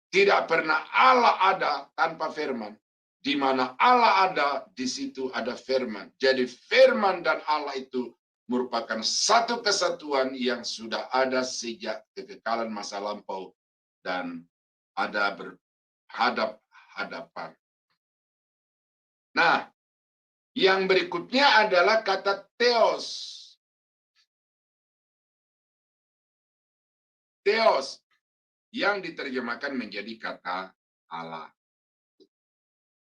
Speaker 6: Tidak pernah Allah ada tanpa firman. Di mana Allah ada, di situ ada firman. Jadi firman dan Allah itu merupakan satu kesatuan yang sudah ada sejak kekekalan masa lampau dan ada berhadap-hadapan. Nah, yang berikutnya adalah kata theos. Theos yang diterjemahkan menjadi kata Allah.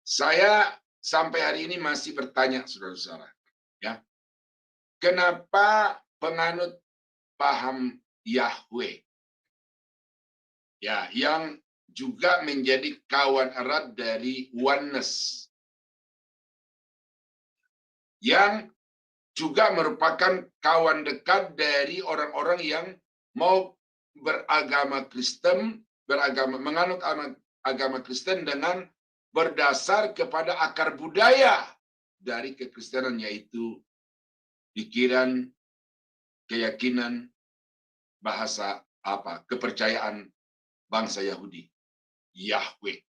Speaker 6: Saya sampai hari ini masih bertanya, saudara-saudara, ya, kenapa penganut paham Yahweh, ya, yang juga menjadi kawan erat dari oneness, yang juga merupakan kawan dekat dari orang-orang yang mau beragama Kristen, menganut agama Kristen dengan berdasar kepada akar budaya dari kekristenan, yaitu pikiran, keyakinan, bahasa kepercayaan bangsa Yahudi, Yahweh.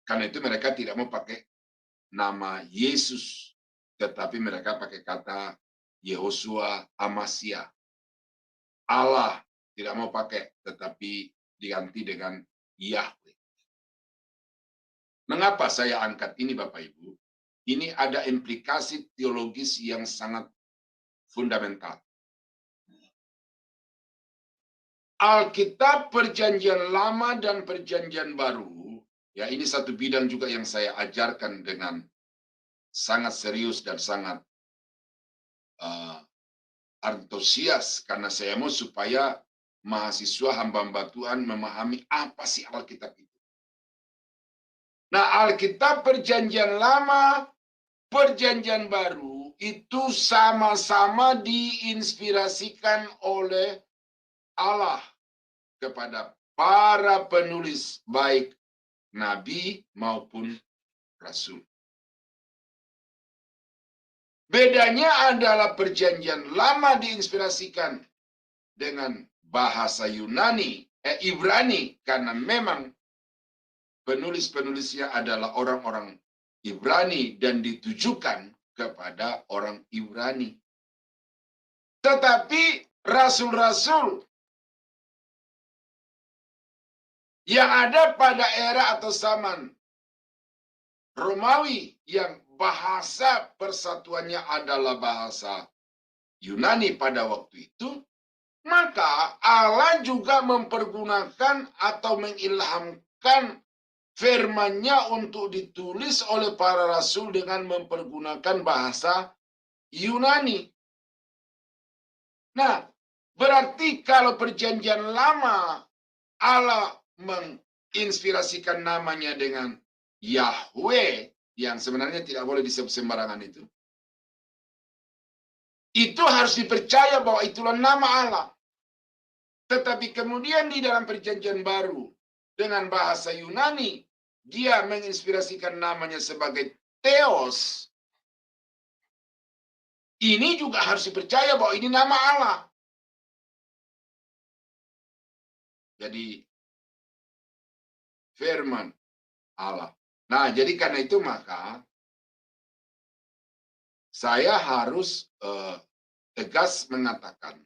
Speaker 6: Karena itu mereka tidak mau pakai nama Yesus, tetapi mereka pakai kata Yehosua Amasya. Allah tidak mau pakai, tetapi diganti dengan Yahweh. Mengapa saya angkat ini, Bapak Ibu? Ini ada implikasi teologis yang sangat fundamental. Alkitab Perjanjian Lama dan Perjanjian Baru, ya, ini satu bidang juga yang saya ajarkan dengan sangat serius dan sangat antusias, karena saya mau supaya mahasiswa hamba-hamba Tuhan memahami apa sih Alkitab itu. Nah, Alkitab Perjanjian Lama, Perjanjian Baru itu sama-sama diinspirasikan oleh Allah kepada para penulis, baik nabi maupun rasul. Bedanya adalah Perjanjian Lama diinspirasikan dengan bahasa Ibrani, karena memang penulis-penulisnya adalah orang-orang Ibrani dan ditujukan kepada orang Ibrani. Tetapi rasul-rasul yang ada pada era atau zaman Romawi yang bahasa persatuannya adalah bahasa Yunani pada waktu itu, maka Allah juga mempergunakan atau mengilhamkan firman-Nya untuk ditulis oleh para rasul dengan mempergunakan bahasa Yunani. Nah, berarti kalau Perjanjian Lama Allah menginspirasikan namanya dengan Yahweh, yang sebenarnya tidak boleh disebut sembarangan itu harus dipercaya bahwa itulah nama Allah. Tetapi kemudian di dalam Perjanjian Baru dengan bahasa Yunani, dia menginspirasikan namanya sebagai Theos. Ini juga harus dipercaya bahwa ini nama Allah. Jadi firman Allah. Nah, jadi karena itu maka saya harus tegas mengatakan,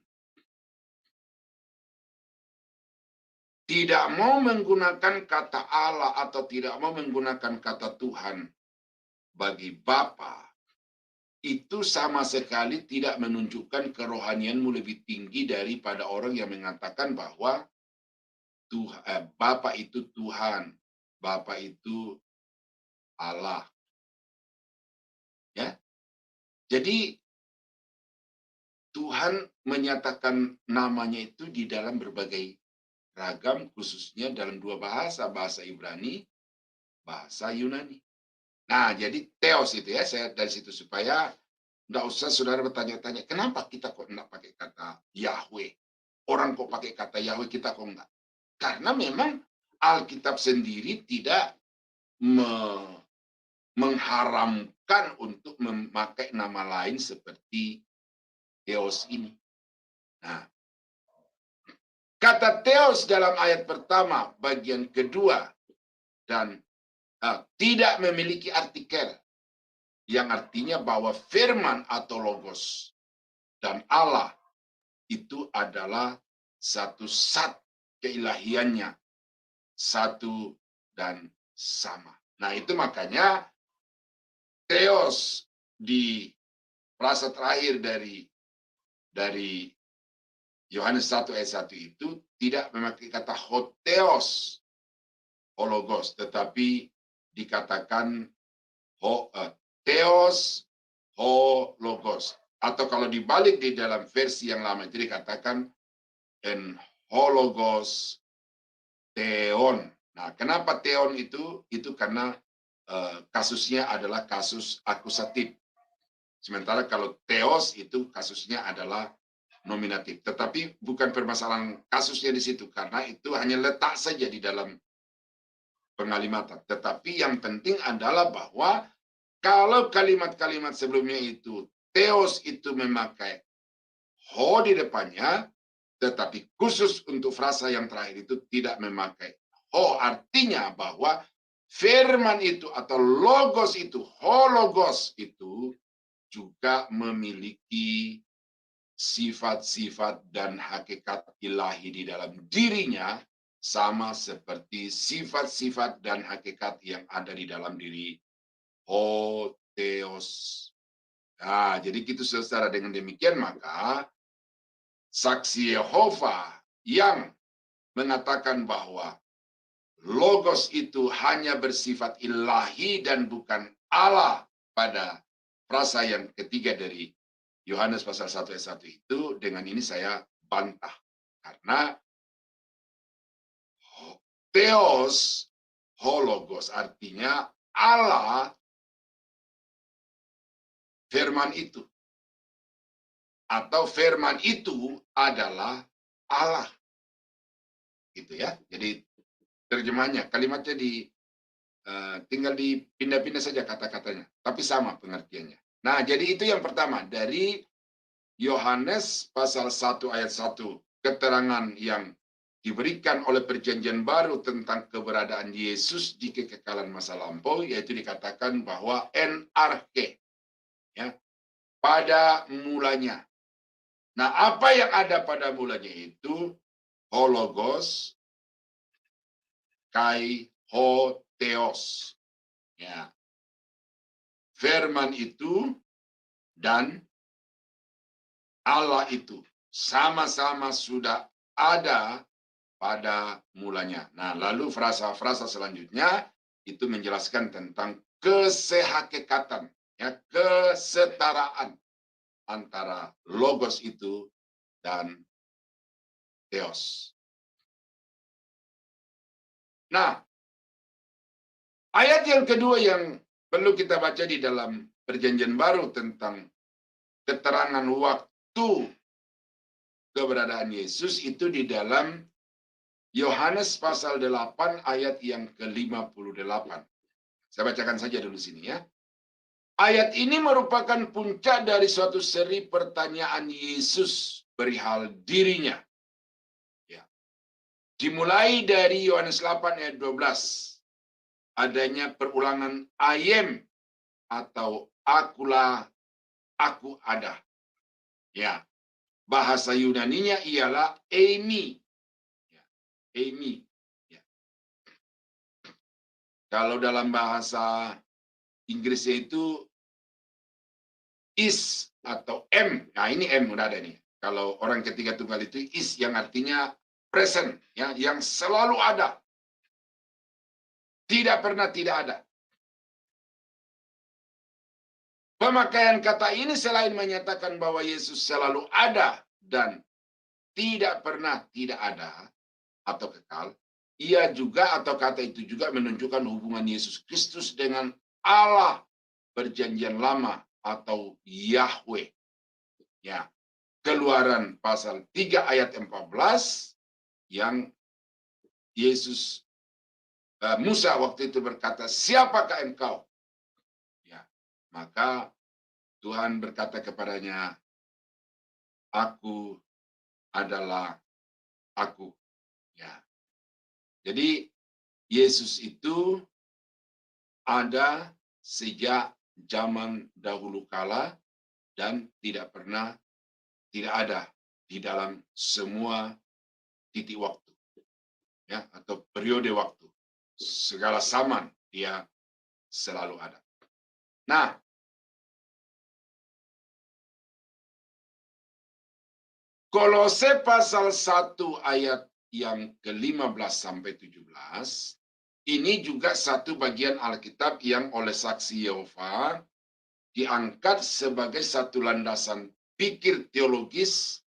Speaker 6: tidak mau menggunakan kata Allah atau tidak mau menggunakan kata Tuhan bagi Bapa, itu sama sekali tidak menunjukkan kerohanianmu lebih tinggi daripada orang yang mengatakan bahwa Bapa itu Tuhan, Bapa itu Allah. Ya. Jadi Tuhan menyatakan namanya itu di dalam berbagai ragam khususnya dalam dua bahasa, bahasa Ibrani, bahasa Yunani. Nah, jadi theos itu ya, saya dari situ supaya nggak usah saudara bertanya-tanya, kenapa kita kok nggak pakai kata Yahweh? Orang kok pakai kata Yahweh, kita kok nggak? Karena memang Alkitab sendiri tidak mengharamkan untuk memakai nama lain seperti theos ini. Nah, kata theos dalam ayat pertama, bagian kedua, dan tidak memiliki artikel, yang artinya bahwa firman atau logos dan Allah itu adalah satu zat keilahiannya, satu dan sama. Nah, itu makanya theos di frasa terakhir dari Yohanes 1 ayat 1 itu tidak memakai kata hotheos, hologos, tetapi dikatakan theos, hologos. Atau kalau dibalik di dalam versi yang lama itu dikatakan en hologos theon. Nah, kenapa theon itu? Itu karena kasusnya adalah kasus akusatif. Sementara kalau theos itu kasusnya adalah nominatif. Tetapi bukan permasalahan kasusnya di situ, karena itu hanya letak saja di dalam pengalimatan. Tetapi yang penting adalah bahwa kalau kalimat-kalimat sebelumnya itu theos itu memakai ho di depannya, tetapi khusus untuk frasa yang terakhir itu tidak memakai ho. Artinya bahwa firman itu atau logos itu, hologos itu juga memiliki sifat-sifat dan hakikat ilahi di dalam dirinya, sama seperti sifat-sifat dan hakikat yang ada di dalam diri hotheos. Nah, jadi gitu saudara, dengan demikian maka saksi Yehova yang mengatakan bahwa logos itu hanya bersifat ilahi dan bukan Allah pada frasa yang ketiga dari Yohanes pasal 1 ayat 1 itu, dengan ini saya bantah. Karena theos, hologos artinya Allah, firman itu. Atau firman itu adalah Allah. Gitu ya. Jadi terjemahnya, kalimatnya tinggal dipindah-pindah saja kata-katanya. Tapi sama pengertiannya. Nah, jadi itu yang pertama. Dari Yohanes pasal 1 ayat 1. Keterangan yang diberikan oleh perjanjian baru tentang keberadaan Yesus di kekekalan masa lampau, yaitu dikatakan bahwa en arche, ya, pada mulanya. Nah, apa yang ada pada mulanya itu hologos, kai ho theos, ya, firman itu dan Allah itu sama-sama sudah ada pada mulanya. Nah, lalu frasa-frasa selanjutnya itu menjelaskan tentang kesehakikatan, ya, kesetaraan antara logos itu dan theos. Nah, ayat yang kedua yang perlu kita baca di dalam perjanjian baru tentang keterangan waktu keberadaan Yesus itu di dalam Yohanes pasal 8 ayat yang ke-58. Saya bacakan saja dulu sini ya. Ayat ini merupakan puncak dari suatu seri pertanyaan Yesus perihal dirinya. Ya. Dimulai dari Yohanes 8 ayat 12. Adanya perulangan ayem atau akulah, aku ada. Ya. Bahasa Yunaninya ialah eimi. Ya. Eimi. Ya. Kalau dalam bahasa Inggrisnya itu is atau M. Nah, ini M udah ada nih. Kalau orang ketiga tunggal itu is yang artinya present, ya, yang selalu ada. Tidak pernah tidak ada. Pemakaian kata ini selain menyatakan bahwa Yesus selalu ada dan tidak pernah tidak ada, atau kekal. Ia juga atau kata itu juga menunjukkan hubungan Yesus Kristus dengan Allah perjanjian lama atau Yahweh. Ya, Keluaran pasal 3 ayat 14 yang Musa waktu itu berkata, siapakah engkau? Ya, maka Tuhan berkata kepadanya, aku adalah aku. Ya. Jadi Yesus itu ada sejak zaman dahulu kala dan tidak ada di dalam semua titik waktu, ya, atau periode waktu. Segala zaman dia selalu ada. Nah, Kolose pasal 1 ayat yang ke-15 sampai 17, ini juga satu bagian Alkitab yang oleh saksi Yehova diangkat sebagai satu landasan pikir teologis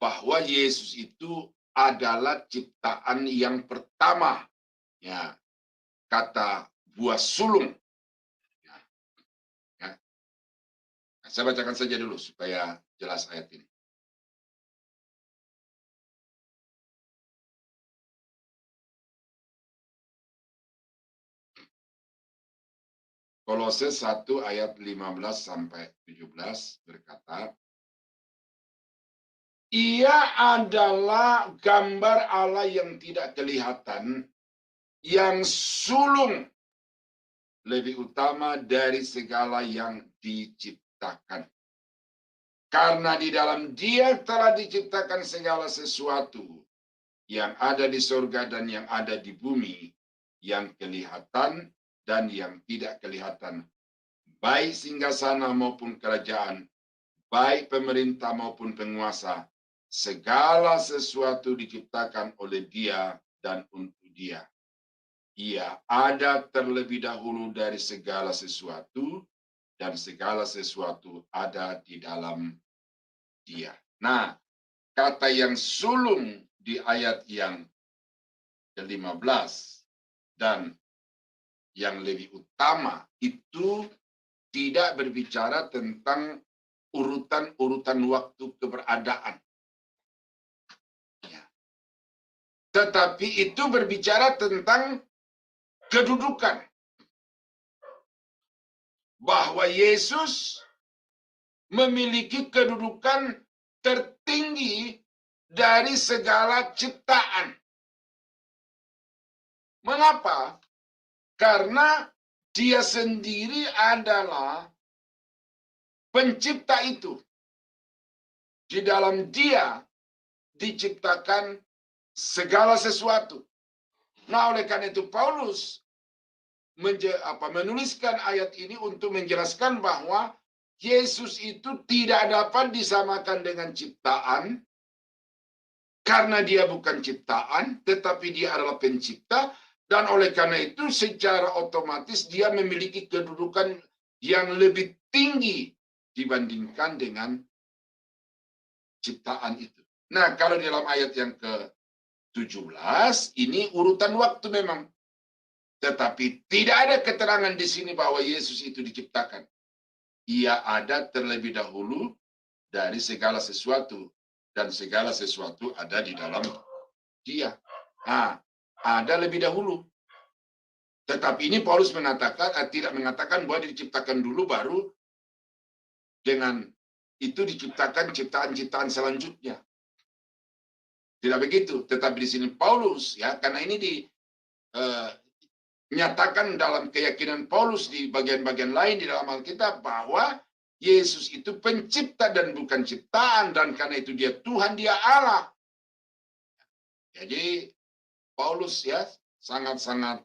Speaker 6: bahwa Yesus itu adalah ciptaan yang pertama. Ya, kata buah sulung. Ya, ya. Nah, saya bacakan saja dulu supaya jelas ayat ini. Kolose 1 ayat 15 sampai 17 berkata, ia adalah gambar Allah yang tidak kelihatan, yang sulung lebih utama dari segala yang diciptakan. Karena di dalam Dia telah diciptakan segala sesuatu yang ada di surga dan yang ada di bumi, yang kelihatan dan yang tidak kelihatan, baik singgasana maupun kerajaan, baik pemerintah maupun penguasa, segala sesuatu diciptakan oleh Dia dan untuk Dia. Ia ada terlebih dahulu dari segala sesuatu, dan segala sesuatu ada di dalam Dia. Nah, kata yang sulung di ayat yang ke-15 dan yang lebih utama itu tidak berbicara tentang urutan-urutan waktu keberadaan. Ya. Tetapi itu berbicara tentang kedudukan. Bahwa Yesus memiliki kedudukan tertinggi dari segala ciptaan. Mengapa? Karena Dia sendiri adalah pencipta itu. Di dalam Dia diciptakan segala sesuatu. Nah, oleh karena itu Paulus menuliskan ayat ini untuk menjelaskan bahwa Yesus itu tidak dapat disamakan dengan ciptaan karena Dia bukan ciptaan, tetapi Dia adalah pencipta. Dan oleh karena itu secara otomatis Dia memiliki kedudukan yang lebih tinggi dibandingkan dengan ciptaan itu. Nah, kalau dalam ayat yang ke-17, ini urutan waktu memang. Tetapi tidak ada keterangan di sini bahwa Yesus itu diciptakan. Ia ada terlebih dahulu dari segala sesuatu. Dan segala sesuatu ada di dalam Dia. Nah, ada lebih dahulu. Tetapi ini Paulus mengatakan, tidak mengatakan bahwa diciptakan dulu baru dengan itu diciptakan ciptaan-ciptaan selanjutnya. Tidak begitu. Tetapi di sini Paulus, ya, karena ini dinyatakan dalam keyakinan Paulus di bagian-bagian lain di dalam Alkitab bahwa Yesus itu pencipta dan bukan ciptaan, dan karena itu Dia Tuhan, Dia Allah. Jadi Paulus, ya, sangat-sangat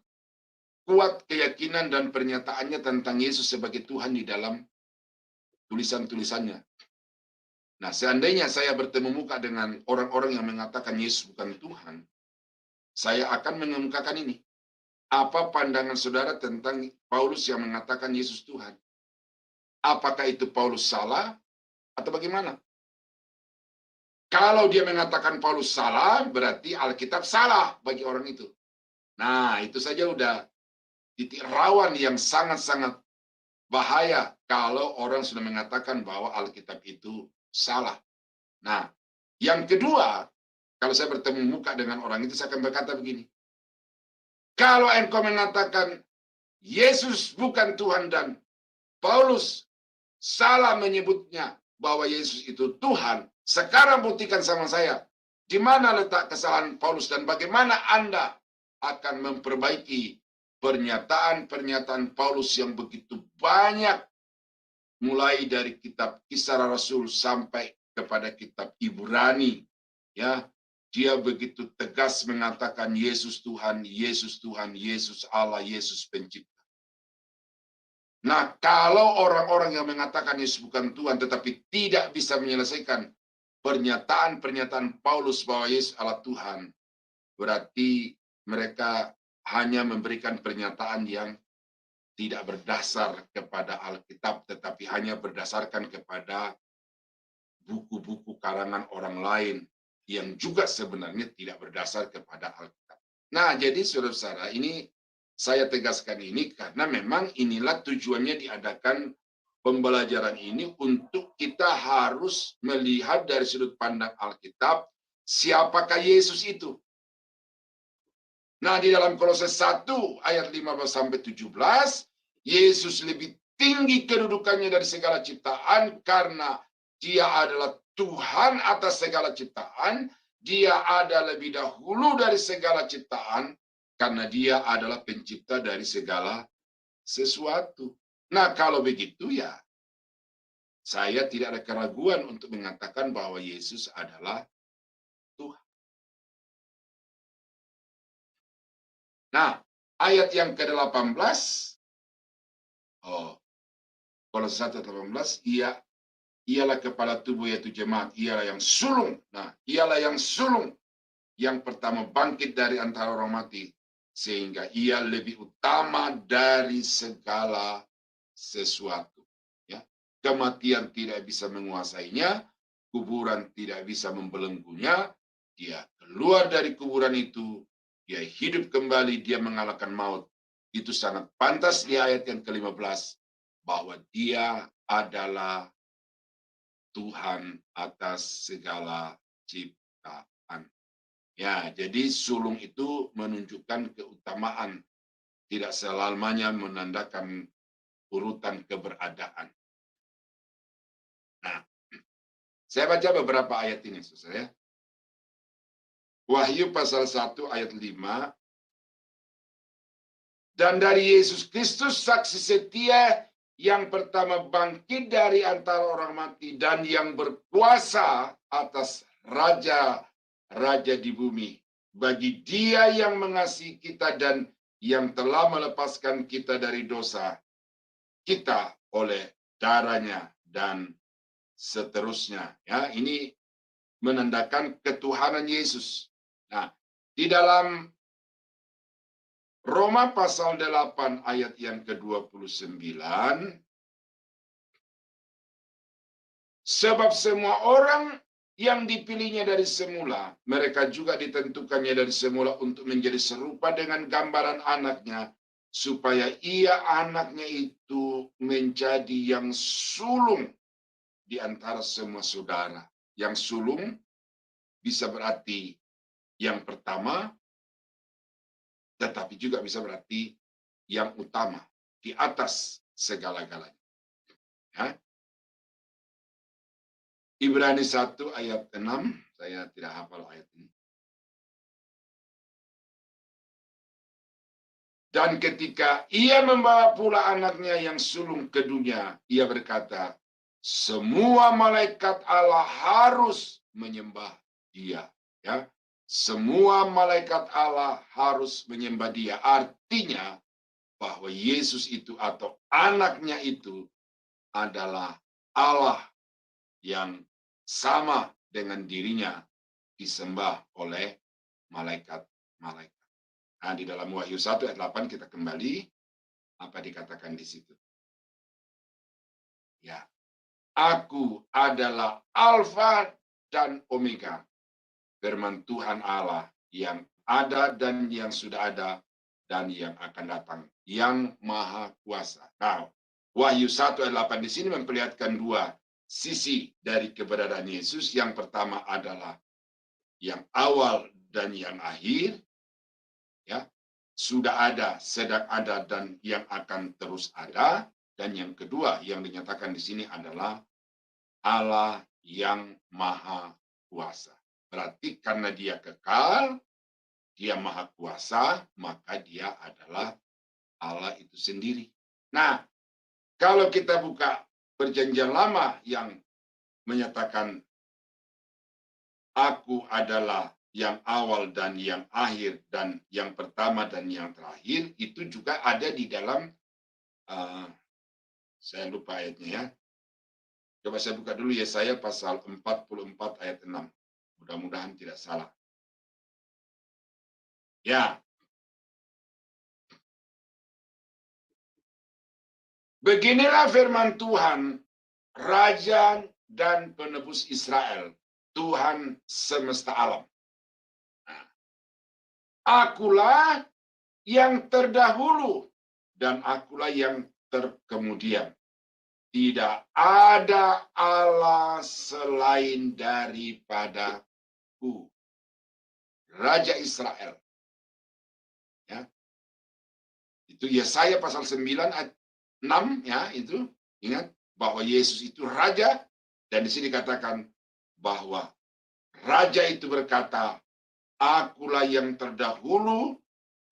Speaker 6: kuat keyakinan dan pernyataannya tentang Yesus sebagai Tuhan di dalam tulisan-tulisannya. Nah, seandainya saya bertemu muka dengan orang-orang yang mengatakan Yesus bukan Tuhan, saya akan mengemukakan ini. Apa pandangan saudara tentang Paulus yang mengatakan Yesus Tuhan? Apakah itu Paulus salah atau bagaimana? Kalau dia mengatakan Paulus salah, berarti Alkitab salah bagi orang itu. Nah, itu saja udah titik rawan yang sangat-sangat bahaya kalau orang sudah mengatakan bahwa Alkitab itu salah. Nah, yang kedua, kalau saya bertemu muka dengan orang itu, saya akan berkata begini. Kalau engkau mengatakan Yesus bukan Tuhan dan Paulus salah menyebutnya bahwa Yesus itu Tuhan, sekarang buktikan sama saya, di mana letak kesalahan Paulus dan bagaimana Anda akan memperbaiki pernyataan-pernyataan Paulus yang begitu banyak, mulai dari kitab Kisah Rasul sampai kepada kitab Ibrani, ya. Dia begitu tegas mengatakan Yesus Tuhan, Yesus Tuhan, Yesus Allah, Yesus Pencipta. Nah, kalau orang-orang yang mengatakan Yesus bukan Tuhan tetapi tidak bisa menyelesaikan pernyataan-pernyataan Paulus bahwa Yesus adalah Tuhan, berarti mereka hanya memberikan pernyataan yang tidak berdasar kepada Alkitab, tetapi hanya berdasarkan kepada buku-buku karangan orang lain yang juga sebenarnya tidak berdasar kepada Alkitab. Nah, jadi saudara-saudara, ini saya tegaskan ini karena memang inilah tujuannya diadakan pembelajaran ini, untuk kita harus melihat dari sudut pandang Alkitab siapakah Yesus itu. Nah, di dalam Kolose 1 ayat 15 sampai 17, Yesus lebih tinggi kedudukannya dari segala ciptaan karena Dia adalah Tuhan atas segala ciptaan. Dia ada lebih dahulu dari segala ciptaan karena Dia adalah pencipta dari segala sesuatu. Nah, kalau begitu ya, saya tidak ada keraguan untuk mengatakan bahwa Yesus adalah Tuhan. Nah, ayat yang ke-18, Kolose 1:18, ialah kepala tubuh yaitu jemaat, ialah yang sulung. Nah, ialah yang sulung, yang pertama bangkit dari antara orang mati, sehingga ia lebih utama dari segala sesuatu. Ya, kematian tidak bisa menguasainya, kuburan tidak bisa membelenggunya. Dia keluar dari kuburan itu, dia hidup kembali, dia mengalahkan maut. Itu sangat pantas di ayat yang ke-15 bahwa dia adalah Tuhan atas segala ciptaan. Ya, jadi sulung itu menunjukkan keutamaan, tidak selamanya menandakan urutan keberadaan. Nah, saya baca beberapa ayat ini, saudara ya. Wahyu pasal 1 ayat 5. Dan dari Yesus Kristus saksi setia yang pertama bangkit dari antara orang mati dan yang berkuasa atas raja-raja di bumi. Bagi Dia yang mengasihi kita dan yang telah melepaskan kita dari dosa kita oleh darahnya dan seterusnya. Ya, ini menandakan ketuhanan Yesus. Nah, di dalam Roma pasal 8 ayat yang ke-29, sebab semua orang yang dipilihnya dari semula, mereka juga ditentukannya dari semula untuk menjadi serupa dengan gambaran anaknya, supaya ia anaknya itu menjadi yang sulung di antara semua saudara. Yang sulung bisa berarti yang pertama, tetapi juga bisa berarti yang utama, di atas segala-galanya. Ya. Ibrani 1 ayat 6, saya tidak hafal ayat ini. Dan ketika ia membawa pula anaknya yang sulung ke dunia, ia berkata, semua malaikat Allah harus menyembah Dia. Ya. Semua malaikat Allah harus menyembah Dia. Artinya bahwa Yesus itu atau anaknya itu adalah Allah yang sama dengan dirinya disembah oleh malaikat-malaikat. Nah, di dalam Wahyu 1 ayat 8 kita kembali apa dikatakan di situ. Ya. Aku adalah Alfa dan Omega, firman Tuhan Allah yang ada dan yang sudah ada dan yang akan datang, yang Maha Kuasa. Nah, Wahyu 1 ayat 8 di sini memperlihatkan dua sisi dari keberadaan Yesus. Yang pertama adalah yang awal dan yang akhir, ya, sudah ada, sedang ada, dan yang akan terus ada. Dan yang kedua yang dinyatakan di sini adalah Allah yang Maha Kuasa. Berarti karena dia kekal, dia Maha Kuasa, maka dia adalah Allah itu sendiri. Nah, kalau kita buka Perjanjian Lama yang menyatakan aku adalah yang awal dan yang akhir dan yang pertama dan yang terakhir, itu juga ada di dalam saya lupa ayatnya ya. Coba saya buka dulu Yesaya pasal 44 ayat 6. Mudah-mudahan tidak salah. Ya. Beginilah firman Tuhan, Raja dan Penebus Israel, Tuhan semesta alam. Akulah yang terdahulu dan akulah yang terkemudian. Tidak ada Allah selain daripadaku. Raja Israel. Ya. Itu Yesaya pasal 9 ayat 6 ya, itu ingat bahwa Yesus itu raja, dan di sini dikatakan bahwa raja itu berkata, akulah yang terdahulu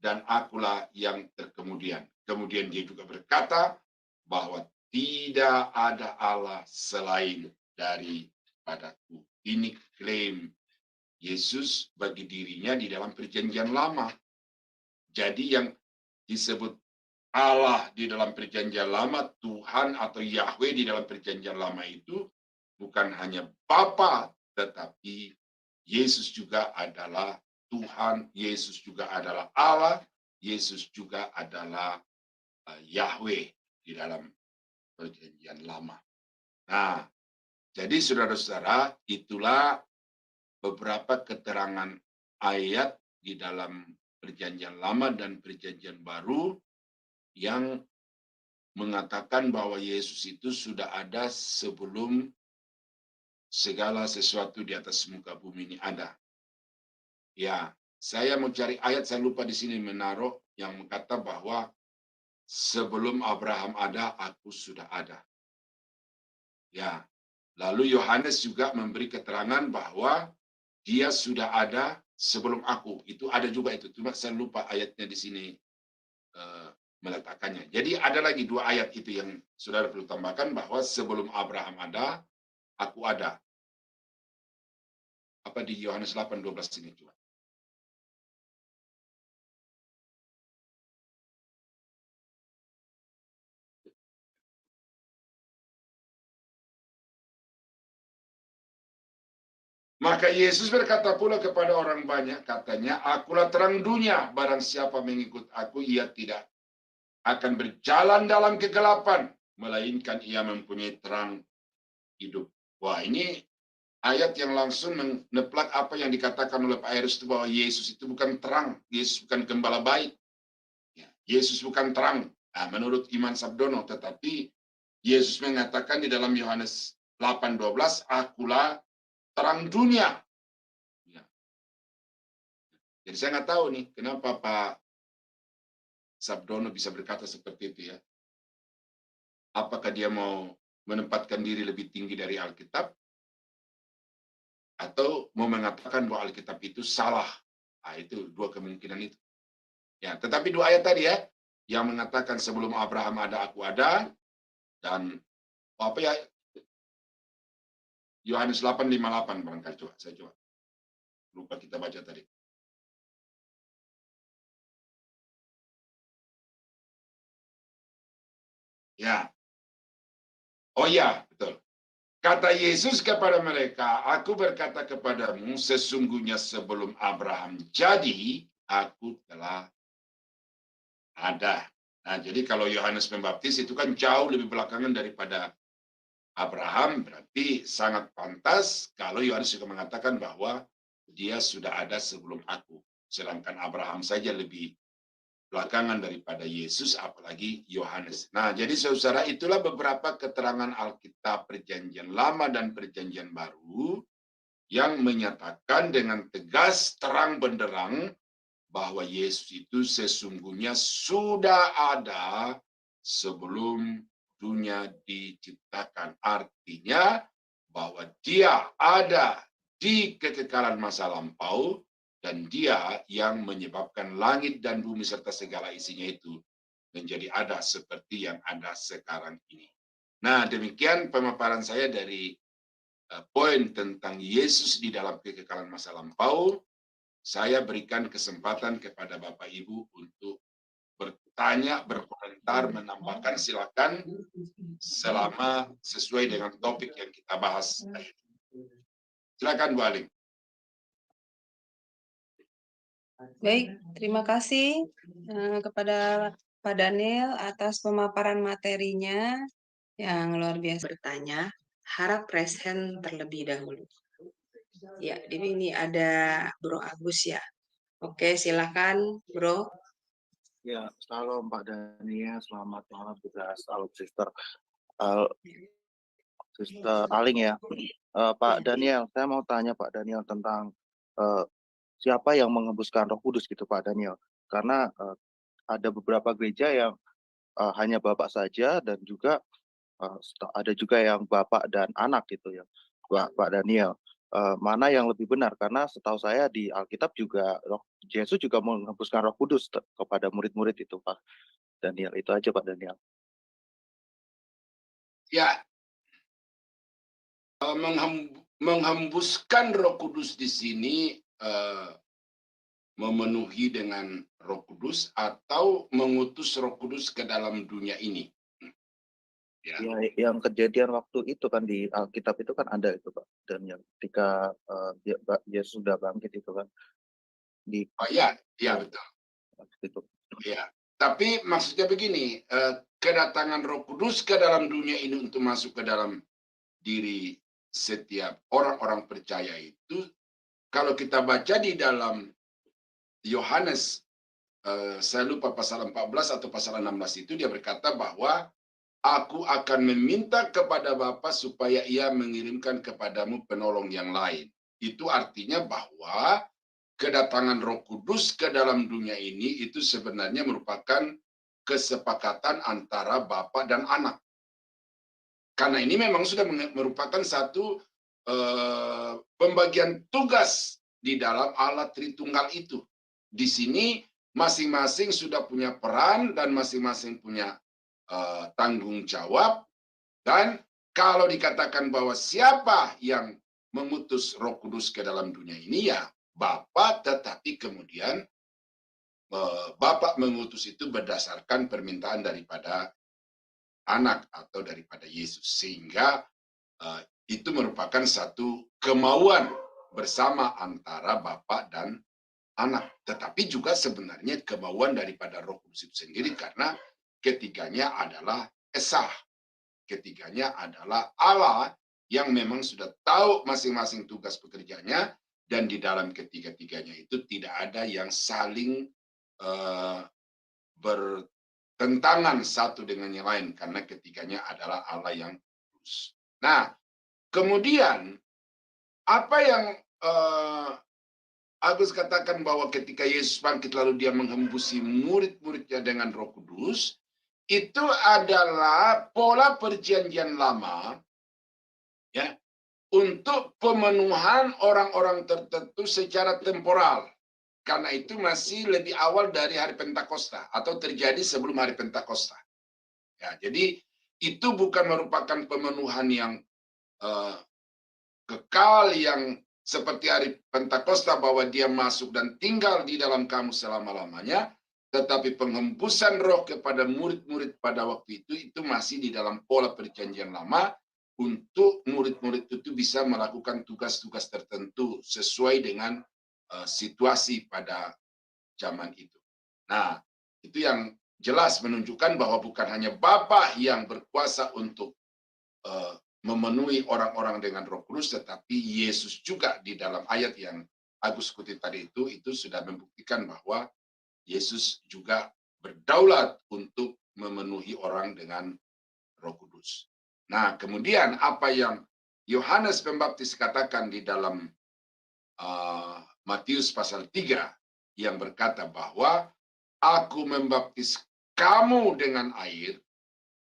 Speaker 6: dan akulah yang terkemudian. Kemudian dia juga berkata bahwa tidak ada Allah selain daripadaku. Ini klaim Yesus bagi dirinya di dalam Perjanjian Lama. Jadi yang disebut Allah di dalam Perjanjian Lama, Tuhan atau Yahweh di dalam Perjanjian Lama itu bukan hanya Bapa, tetapi Yesus juga adalah Tuhan, Yesus juga adalah Allah, Yesus juga adalah Yahweh di dalam Perjanjian Lama. Nah, jadi saudara-saudara, itulah beberapa keterangan ayat di dalam Perjanjian Lama dan Perjanjian Baru yang mengatakan bahwa Yesus itu sudah ada sebelum segala sesuatu di atas muka bumi ini ada. Ya, saya mau cari ayat, saya lupa di sini menaruh yang berkata bahwa sebelum Abraham ada, aku sudah ada. Ya, lalu Yohanes juga memberi keterangan bahwa dia sudah ada sebelum aku. Itu ada juga itu, cuma saya lupa ayatnya di sini meletakkannya. Jadi ada lagi dua ayat itu yang saudara perlu tambahkan bahwa sebelum Abraham ada, aku ada. Apa di Yohanes 8:12 ini coba. Maka Yesus berkata pula kepada orang banyak, katanya, akulah terang dunia, barang siapa mengikut aku, ia tidak akan berjalan dalam kegelapan, melainkan ia mempunyai terang hidup. Wah, ini ayat yang langsung meneplak apa yang dikatakan oleh Pak Heru itu bahwa Yesus itu bukan terang, Yesus bukan gembala baik, ya, Yesus bukan terang. Nah, menurut Iman Sabdono, tetapi Yesus mengatakan di dalam Yohanes 8:12, akulah terang dunia. Ya. Jadi saya nggak tahu nih kenapa Pak Sabdono bisa berkata seperti itu ya. Apakah dia mau menempatkan diri lebih tinggi dari Alkitab? Atau mau mengatakan bahwa Alkitab itu salah? Nah, itu dua kemungkinan itu. Ya, tetapi dua ayat tadi ya, yang mengatakan sebelum Abraham ada, aku ada, dan apa ya? Yohanes 8:58 barangkali coba, saya coba. Lupa kita baca tadi. Ya. Oh ya, betul. Kata Yesus kepada mereka, aku berkata kepadamu, sesungguhnya sebelum Abraham jadi, aku telah ada. Nah, jadi kalau Yohanes Pembaptis itu kan jauh lebih belakangan daripada Abraham berarti sangat pantas kalau Yohanes juga mengatakan bahwa dia sudah ada sebelum aku. Sedangkan Abraham saja lebih belakangan daripada Yesus, apalagi Yohanes. Nah, jadi saudara, itulah beberapa keterangan Alkitab Perjanjian Lama dan Perjanjian Baru yang menyatakan dengan tegas terang benderang bahwa Yesus itu sesungguhnya sudah ada sebelum dunia diciptakan. Artinya bahwa dia ada di kekekalan masa lampau, dan dia yang menyebabkan langit dan bumi serta segala isinya itu menjadi ada seperti yang ada sekarang ini. Nah, demikian pemaparan saya dari poin tentang Yesus di dalam kekekalan masa lampau. Saya berikan kesempatan kepada Bapak Ibu untuk bertanya, berkomentar, menambahkan, silakan selama sesuai dengan topik yang kita bahas. Silakan Bu Aling.
Speaker 2: Baik, terima kasih kepada Pak Daniel atas pemaparan materinya yang luar biasa. Bertanya, harap raise hand terlebih dahulu. Ya, ini ada Bro Agus ya. Oke, silakan Bro.
Speaker 5: Ya, salam Pak Daniel, selamat malam juga salam Sister Aling ya. Pak Daniel, saya mau tanya Pak Daniel tentang siapa yang mengembuskan Roh Kudus gitu Pak Daniel. Karena ada beberapa gereja yang hanya Bapak saja dan juga ada juga yang Bapak dan anak gitu ya, Pak Daniel. Mana yang lebih benar? Karena setahu saya di Alkitab juga Yesus juga menghembuskan Roh Kudus kepada murid-murid itu Pak Daniel. Itu aja Pak Daniel.
Speaker 6: Ya, menghembuskan Roh Kudus di sini memenuhi dengan Roh Kudus atau mengutus Roh Kudus ke dalam dunia ini. Ya,
Speaker 5: yang kejadian waktu itu kan di Alkitab itu kan ada itu Pak, dan yang ketika Yesus sudah bangkit itu kan di
Speaker 6: ya betul.
Speaker 5: Itu.
Speaker 6: Ya, tapi maksudnya begini, kedatangan Roh Kudus ke dalam dunia ini untuk masuk ke dalam diri setiap orang-orang percaya itu, kalau kita baca di dalam Yohanes, saya lupa pasal 14 atau pasal 16 itu, dia berkata bahwa aku akan meminta kepada Bapa supaya ia mengirimkan kepadamu penolong yang lain. Itu artinya bahwa kedatangan Roh Kudus ke dalam dunia ini itu sebenarnya merupakan kesepakatan antara Bapa dan Anak. Karena ini memang sudah merupakan satu pembagian tugas di dalam Allah Tritunggal itu. Di sini masing-masing sudah punya peran dan masing-masing punya tanggung jawab. Dan kalau dikatakan bahwa siapa yang mengutus Roh Kudus ke dalam dunia ini, ya Bapa, tetapi kemudian Bapa mengutus itu berdasarkan permintaan daripada Anak atau daripada Yesus, sehingga itu merupakan satu kemauan bersama antara Bapa dan Anak, tetapi juga sebenarnya kemauan daripada Roh Kudus itu sendiri, karena ketiganya adalah Esa, ketiganya adalah Allah yang memang sudah tahu masing-masing tugas pekerjaannya, dan di dalam ketiga-tiganya itu tidak ada yang saling bertentangan satu dengan yang lain, karena ketiganya adalah Allah yang kudus. Nah, kemudian apa yang Agus katakan bahwa ketika Yesus bangkit lalu dia menghembusi murid-muridnya dengan Roh Kudus, itu adalah pola perjanjian lama ya, untuk pemenuhan orang-orang tertentu secara temporal. Karena itu masih lebih awal dari hari Pentakosta atau terjadi sebelum hari Pentakosta. Ya, jadi itu bukan merupakan pemenuhan yang kekal, yang seperti hari Pentakosta bahwa dia masuk dan tinggal di dalam kamu selama-lamanya, tetapi penghembusan Roh kepada murid-murid pada waktu itu masih di dalam pola perjanjian lama, untuk murid-murid itu bisa melakukan tugas-tugas tertentu sesuai dengan situasi pada zaman itu. Nah, itu yang jelas menunjukkan bahwa bukan hanya Bapa yang berkuasa untuk memenuhi orang-orang dengan Roh Kudus, tetapi Yesus juga di dalam ayat yang Agus kutip tadi itu sudah membuktikan bahwa Yesus juga berdaulat untuk memenuhi orang dengan Roh Kudus. Nah, kemudian apa yang Yohanes Pembaptis katakan di dalam Matius pasal 3 yang berkata bahwa aku membaptis kamu dengan air,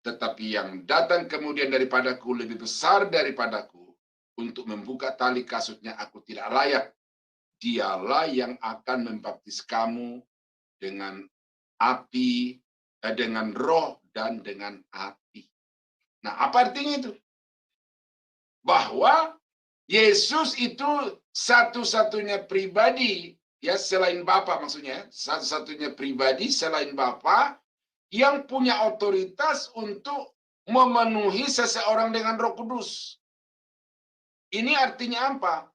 Speaker 6: tetapi yang datang kemudian daripadaku lebih besar daripadaku, untuk membuka tali kasutnya aku tidak layak. Dialah yang akan membaptis kamu dengan api, dengan roh dan dengan api. Nah, apa artinya itu? Bahwa Yesus itu satu-satunya pribadi, ya selain Bapa maksudnya, satu-satunya pribadi selain Bapa yang punya otoritas untuk memenuhi seseorang dengan Roh Kudus. Ini artinya apa?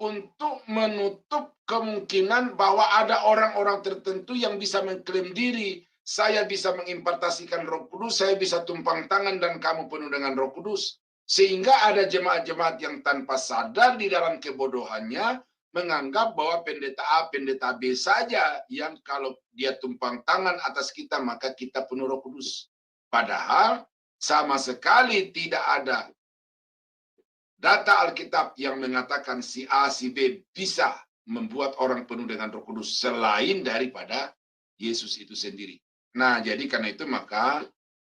Speaker 6: Untuk menutup kemungkinan bahwa ada orang-orang tertentu yang bisa mengklaim diri, saya bisa mengimpartasikan Roh Kudus, saya bisa tumpang tangan dan kamu penuh dengan Roh Kudus. Sehingga ada jemaat-jemaat yang tanpa sadar di dalam kebodohannya menganggap bahwa pendeta A, pendeta B saja yang kalau dia tumpang tangan atas kita maka kita penuh Roh Kudus. Padahal sama sekali tidak ada data Alkitab yang mengatakan si A, si B bisa membuat orang penuh dengan Roh Kudus selain daripada Yesus itu sendiri. Nah, jadi karena itu maka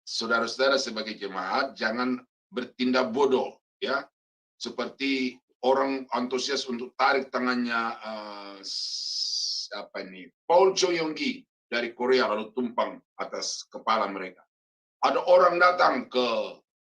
Speaker 6: saudara-saudara sebagai jemaat jangan bertindak bodoh, ya, seperti orang antusias untuk tarik tangannya Paul Cho Yong-gi dari Korea lalu tumpang atas kepala mereka. Ada orang datang ke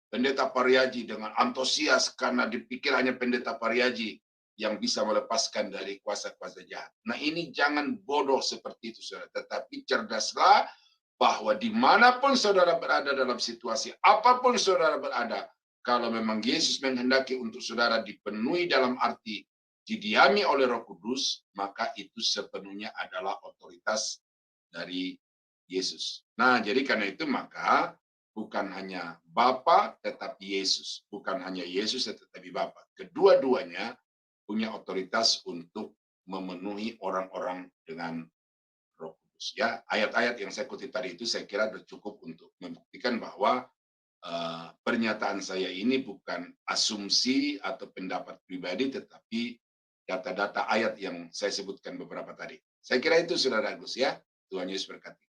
Speaker 6: Pendeta Pariaji dengan antusias karena dipikir hanya Pendeta Pariaji yang bisa melepaskan dari kuasa-kuasa jahat. Nah, ini jangan bodoh seperti itu, saudara. Tetapi cerdaslah bahwa dimanapun saudara berada dalam situasi, apapun saudara berada, kalau memang Yesus menghendaki untuk saudara dipenuhi dalam arti didiami oleh Roh Kudus, maka itu sepenuhnya adalah otoritas dari Yesus. Nah, jadi karena itu maka bukan hanya Bapa tetapi Yesus, bukan hanya Yesus tetapi Bapa. Kedua-duanya punya otoritas untuk memenuhi orang-orang dengan Roh Kudus. Ya, ayat-ayat yang saya kutip tadi itu saya kira sudah cukup untuk membuktikan bahwa pernyataan saya ini bukan asumsi atau pendapat pribadi, tetapi data-data ayat yang saya sebutkan beberapa tadi. Saya kira itu, Saudara Agus, ya. Tuhan Yesus berkati.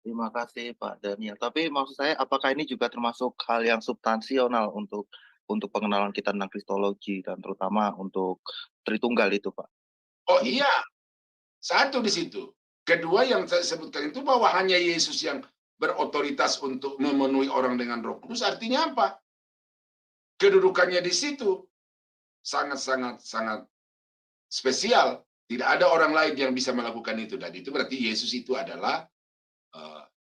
Speaker 5: Terima kasih Pak Daniel. Tapi maksud saya apakah ini juga termasuk hal yang substansional untuk pengenalan kita tentang kristologi dan terutama untuk Tritunggal itu, Pak?
Speaker 6: Oh iya, satu di situ. Kedua yang saya sebutkan itu bahwa hanya Yesus yang berotoritas untuk memenuhi orang dengan Roh Kudus. Artinya apa? Kedudukannya di situ sangat spesial. Tidak ada orang lain yang bisa melakukan itu. Dan itu berarti Yesus itu adalah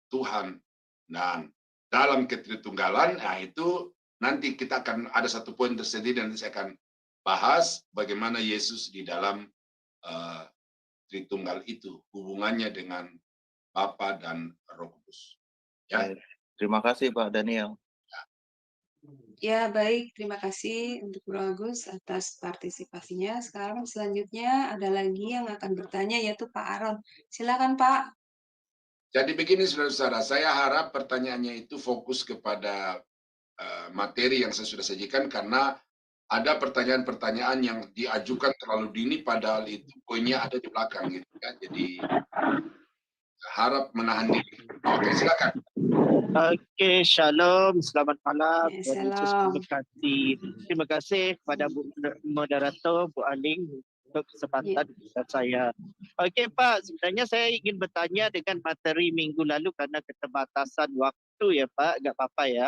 Speaker 6: Tuhan. Dan dalam ketritunggalan, nah itu nanti kita akan ada satu poin tersendiri dan saya akan bahas bagaimana Yesus di dalam Tritunggal itu, hubungannya dengan Bapa dan Roh Kudus. Ya.
Speaker 5: Terima kasih Pak Daniel.
Speaker 2: Ya, baik. Terima kasih untuk Bro Agus atas partisipasinya. Sekarang selanjutnya ada lagi yang akan bertanya, yaitu Pak Aron. Silakan, Pak.
Speaker 6: Jadi begini, saudara-saudara, saya harap pertanyaannya itu fokus kepada materi yang saya sudah sajikan, karena ada pertanyaan-pertanyaan yang diajukan terlalu dini, padahal itu poinnya ada di belakang, gitu kan. Jadi harap menahan diri. Oke, silakan.
Speaker 7: Oke, shalom, selamat malam.
Speaker 2: Ya,
Speaker 7: Tuhan Yesus
Speaker 2: shalom.
Speaker 7: memberkati. Terima kasih kepada Bu Moderator, Bu Aling, untuk kesempatan saya. Oke Pak, sebenarnya saya ingin bertanya dengan materi minggu lalu karena keterbatasan waktu ya Pak, nggak apa-apa ya.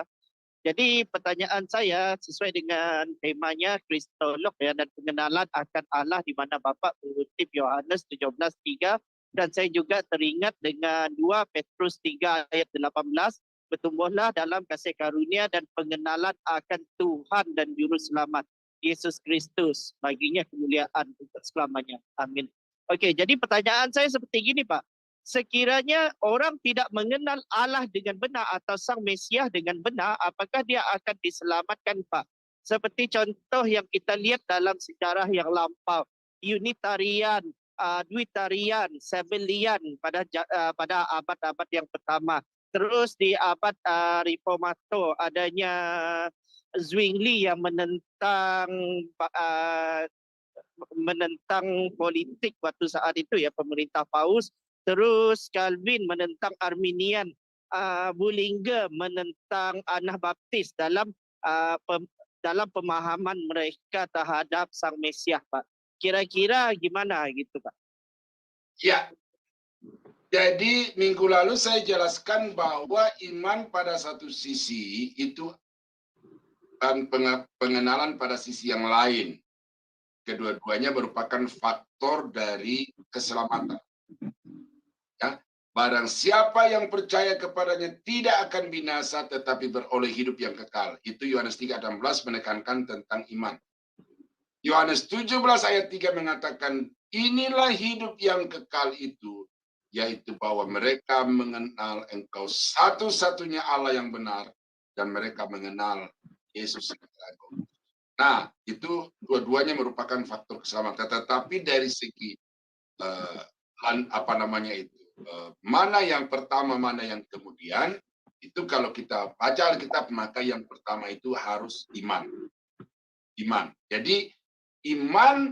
Speaker 7: Jadi pertanyaan saya sesuai dengan temanya Kristolog ya, dan pengenalan akan Allah di mana Bapak mengutip Yohanes 17:3, dan saya juga teringat dengan 2 Petrus 3 ayat 18, bertumbuhlah dalam kasih karunia dan pengenalan akan Tuhan dan Juru Selamat Yesus Kristus, baginya kemuliaan untuk selamanya. Amin. Oke, jadi pertanyaan saya seperti gini Pak. sekiranya orang tidak mengenal Allah dengan benar atau Sang Mesias dengan benar, apakah dia akan diselamatkan, Pak? Seperti contoh yang kita lihat dalam sejarah yang lampau, Unitarian, Duitarian, Sabellian pada abad-abad yang pertama. Terus di abad Reformator adanya Zwingli yang menentang politik waktu saat itu ya, pemerintah Paus. Terus Calvin menentang Arminian, Bullinger menentang Anabaptis dalam pemahaman mereka terhadap Sang Mesias, Pak. Kira-kira gimana gitu, Pak?
Speaker 6: Ya, jadi minggu lalu saya jelaskan bahwa iman pada satu sisi itu dan pengenalan pada sisi yang lain. Kedua-duanya merupakan faktor dari keselamatan. Ya, barang siapa yang percaya kepadanya tidak akan binasa tetapi beroleh hidup yang kekal. Itu Yohanes 3:16 menekankan tentang iman. Yohanes 17 ayat 3 mengatakan, inilah hidup yang kekal itu, yaitu bahwa mereka mengenal Engkau satu-satunya Allah yang benar, dan mereka mengenal Yesus yang Agung. Nah, itu dua-duanya merupakan faktor keselamatan. Tetapi dari segi mana yang pertama, mana yang kemudian, itu kalau kita baca Alkitab, maka yang pertama itu harus iman. Iman. Jadi iman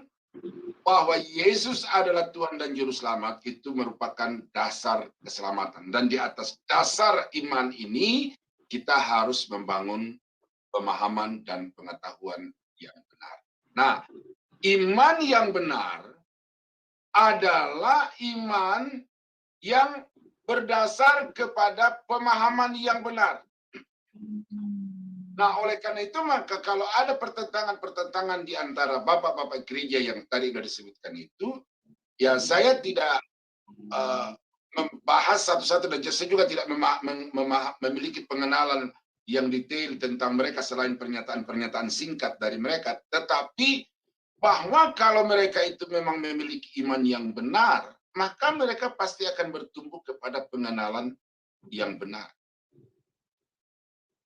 Speaker 6: bahwa Yesus adalah Tuhan dan Juru Selamat itu merupakan dasar keselamatan. Dan di atas dasar iman ini kita harus membangun pemahaman dan pengetahuan yang benar. Nah, iman yang benar adalah iman yang berdasar kepada pemahaman yang benar. Nah, oleh karena itu maka kalau ada pertentangan-pertentangan di antara bapak-bapak gereja yang tadi sudah disebutkan itu, ya saya tidak membahas satu-satu, dan saya juga tidak memiliki pengenalan yang detail tentang mereka selain pernyataan-pernyataan singkat dari mereka. Tetapi bahwa kalau mereka itu memang memiliki iman yang benar, maka mereka pasti akan bertumbuh kepada pengenalan yang benar.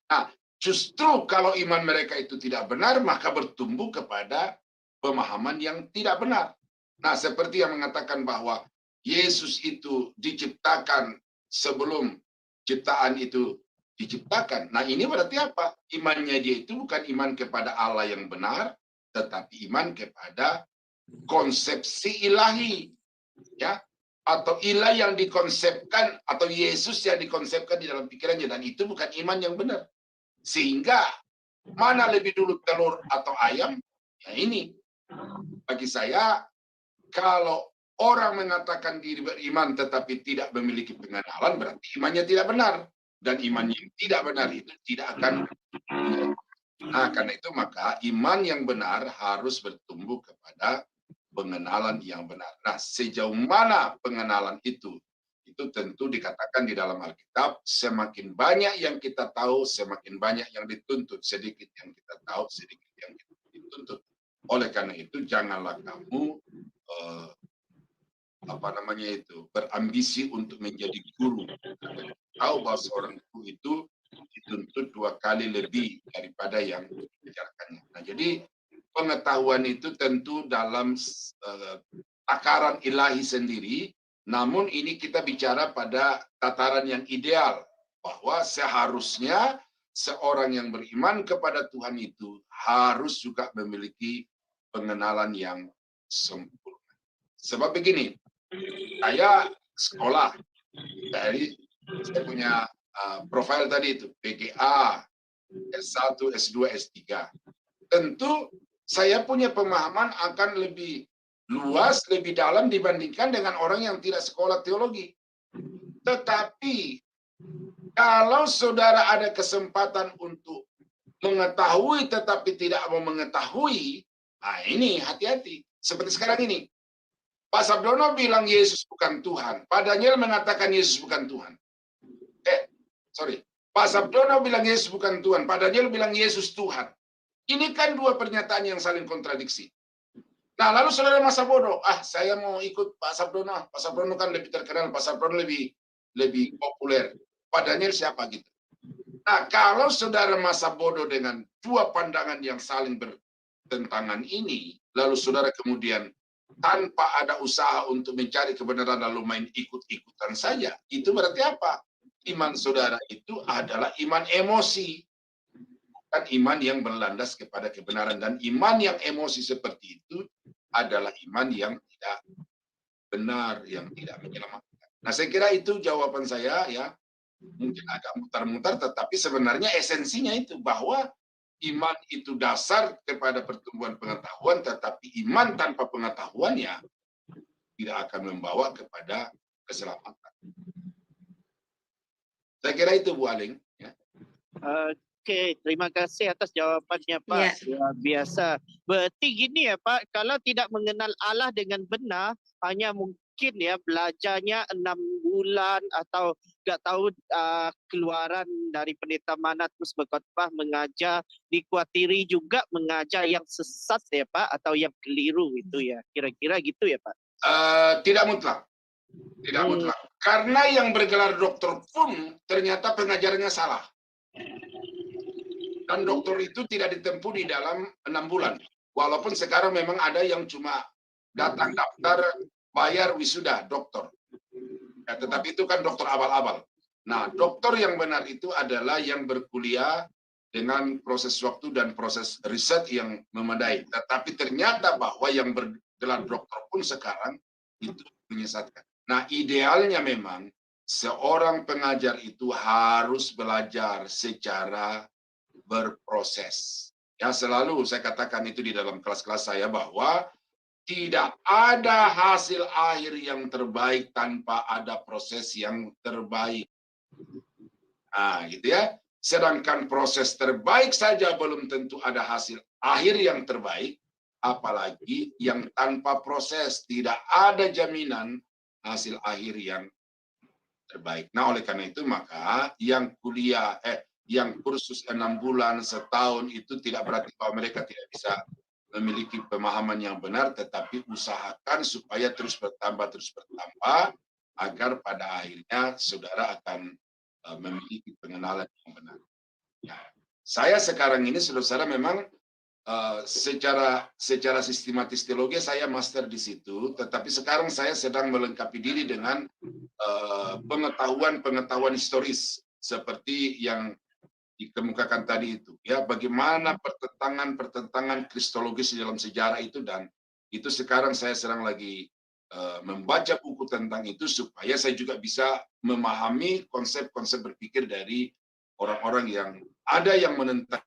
Speaker 6: Nah, justru kalau iman mereka itu tidak benar, maka bertumbuh kepada pemahaman yang tidak benar. Nah, seperti yang mengatakan bahwa Yesus itu diciptakan sebelum ciptaan itu diciptakan. Nah, ini berarti apa? Imannya dia itu bukan iman kepada Allah yang benar, tetapi iman kepada konsepsi ilahi. Ya, atau ilah yang dikonsepkan, atau Yesus yang dikonsepkan di dalam pikirannya, dan itu bukan iman yang benar. Sehingga mana lebih dulu telur atau ayam? Ya ini. Bagi saya, kalau orang mengatakan diri beriman tetapi tidak memiliki pengenalan, berarti imannya tidak benar. Dan iman yang tidak benar itu tidak akan. Nah, karena itu maka iman yang benar harus bertumbuh kepada pengenalan yang benar. Nah, sejauh mana pengenalan itu tentu dikatakan di dalam Alkitab, semakin banyak yang kita tahu, semakin banyak yang dituntut. Sedikit yang kita tahu, sedikit yang kita dituntut. Oleh karena itu, janganlah kamu berambisi untuk menjadi guru. Tahu bahwa seorang guru itu dituntut 2 kali lebih daripada yang diajarkannya. Nah, jadi pengetahuan itu tentu dalam takaran ilahi sendiri. Namun ini kita bicara pada tataran yang ideal, bahwa seharusnya seorang yang beriman kepada Tuhan itu harus juga memiliki pengenalan yang sempurna. Sebab begini, saya sekolah, dari saya punya profil tadi itu, PGA, S1, S2, S3. Tentu saya punya pemahaman akan lebih luas, lebih dalam dibandingkan dengan orang yang tidak sekolah teologi. Tetapi kalau saudara ada kesempatan untuk mengetahui tetapi tidak mau mengetahui, nah ini hati-hati. Seperti sekarang ini, Pak Sabdono bilang Yesus bukan Tuhan, Pak Daniel mengatakan Yesus bukan Tuhan. Pak Sabdono bilang Yesus bukan Tuhan, Pak Daniel bilang Yesus Tuhan. Ini kan dua pernyataan yang saling kontradiksi. Nah, lalu saudara masa bodoh, saya mau ikut Pak Sabdono. Pak Sabdono kan lebih terkenal, Pak Sabdono lebih populer. Pak Daniel siapa gitu. Nah, kalau saudara masa bodoh dengan dua pandangan yang saling bertentangan ini, lalu saudara kemudian tanpa ada usaha untuk mencari kebenaran lalu main ikut-ikutan saja, itu berarti apa? Iman saudara itu adalah iman emosi, bukan iman yang berlandas kepada kebenaran. Dan iman yang emosi seperti itu adalah iman yang tidak benar, yang tidak menyelamatkan. Nah, saya kira itu jawaban saya ya. Mungkin agak mutar-mutar, tetapi sebenarnya esensinya itu bahwa iman itu dasar kepada pertumbuhan pengetahuan, tetapi iman tanpa pengetahuan ya tidak akan membawa kepada keselamatan. Saya kira itu Bu Aling. Ya.
Speaker 7: Oke, terima kasih atas jawabannya Pak. Luar biasa. Berarti gini ya Pak, kalau tidak mengenal Allah dengan benar, hanya mungkin ya belajarnya 6 bulan atau nggak tahu keluaran dari pendeta mana terus berkhotbah mengajar, dikuatiri juga mengajar yang sesat ya Pak atau yang keliru itu ya. Kira-kira gitu ya Pak.
Speaker 6: Tidak mutlak. Tidak mutlak. Karena yang bergelar doktor pun ternyata pengajarannya salah. Dan doktor itu tidak ditempuh di dalam 6 bulan. Walaupun sekarang memang ada yang cuma datang daftar, bayar wisuda doktor. Ya, tetapi itu kan dokter abal-abal. Nah, dokter yang benar itu adalah yang berkuliah dengan proses waktu dan proses riset yang memadai. Tetapi ternyata bahwa yang bergelar dokter pun sekarang itu menyesatkan. Nah, idealnya memang seorang pengajar itu harus belajar secara berproses. Ya, selalu saya katakan itu di dalam kelas-kelas saya bahwa tidak ada hasil akhir yang terbaik tanpa ada proses yang terbaik. Nah, gitu ya. Sedangkan proses terbaik saja belum tentu ada hasil akhir yang terbaik, apalagi yang tanpa proses. Tidak ada jaminan hasil akhir yang terbaik. Nah, oleh karena itu maka yang kuliah, yang kursus 6 bulan, setahun itu tidak berarti bahwa mereka tidak bisa memiliki pemahaman yang benar, tetapi usahakan supaya terus bertambah, agar pada akhirnya saudara akan memiliki pengenalan yang benar. Ya. Saya sekarang ini, saudara memang secara sistematis teologi saya master di situ, tetapi sekarang saya sedang melengkapi diri dengan pengetahuan historis seperti yang dikemukakan tadi itu, ya, bagaimana pertentangan kristologis di dalam sejarah itu, dan itu sekarang saya sedang lagi membaca buku tentang itu supaya saya juga bisa memahami konsep-konsep berpikir dari orang-orang yang ada yang menentang.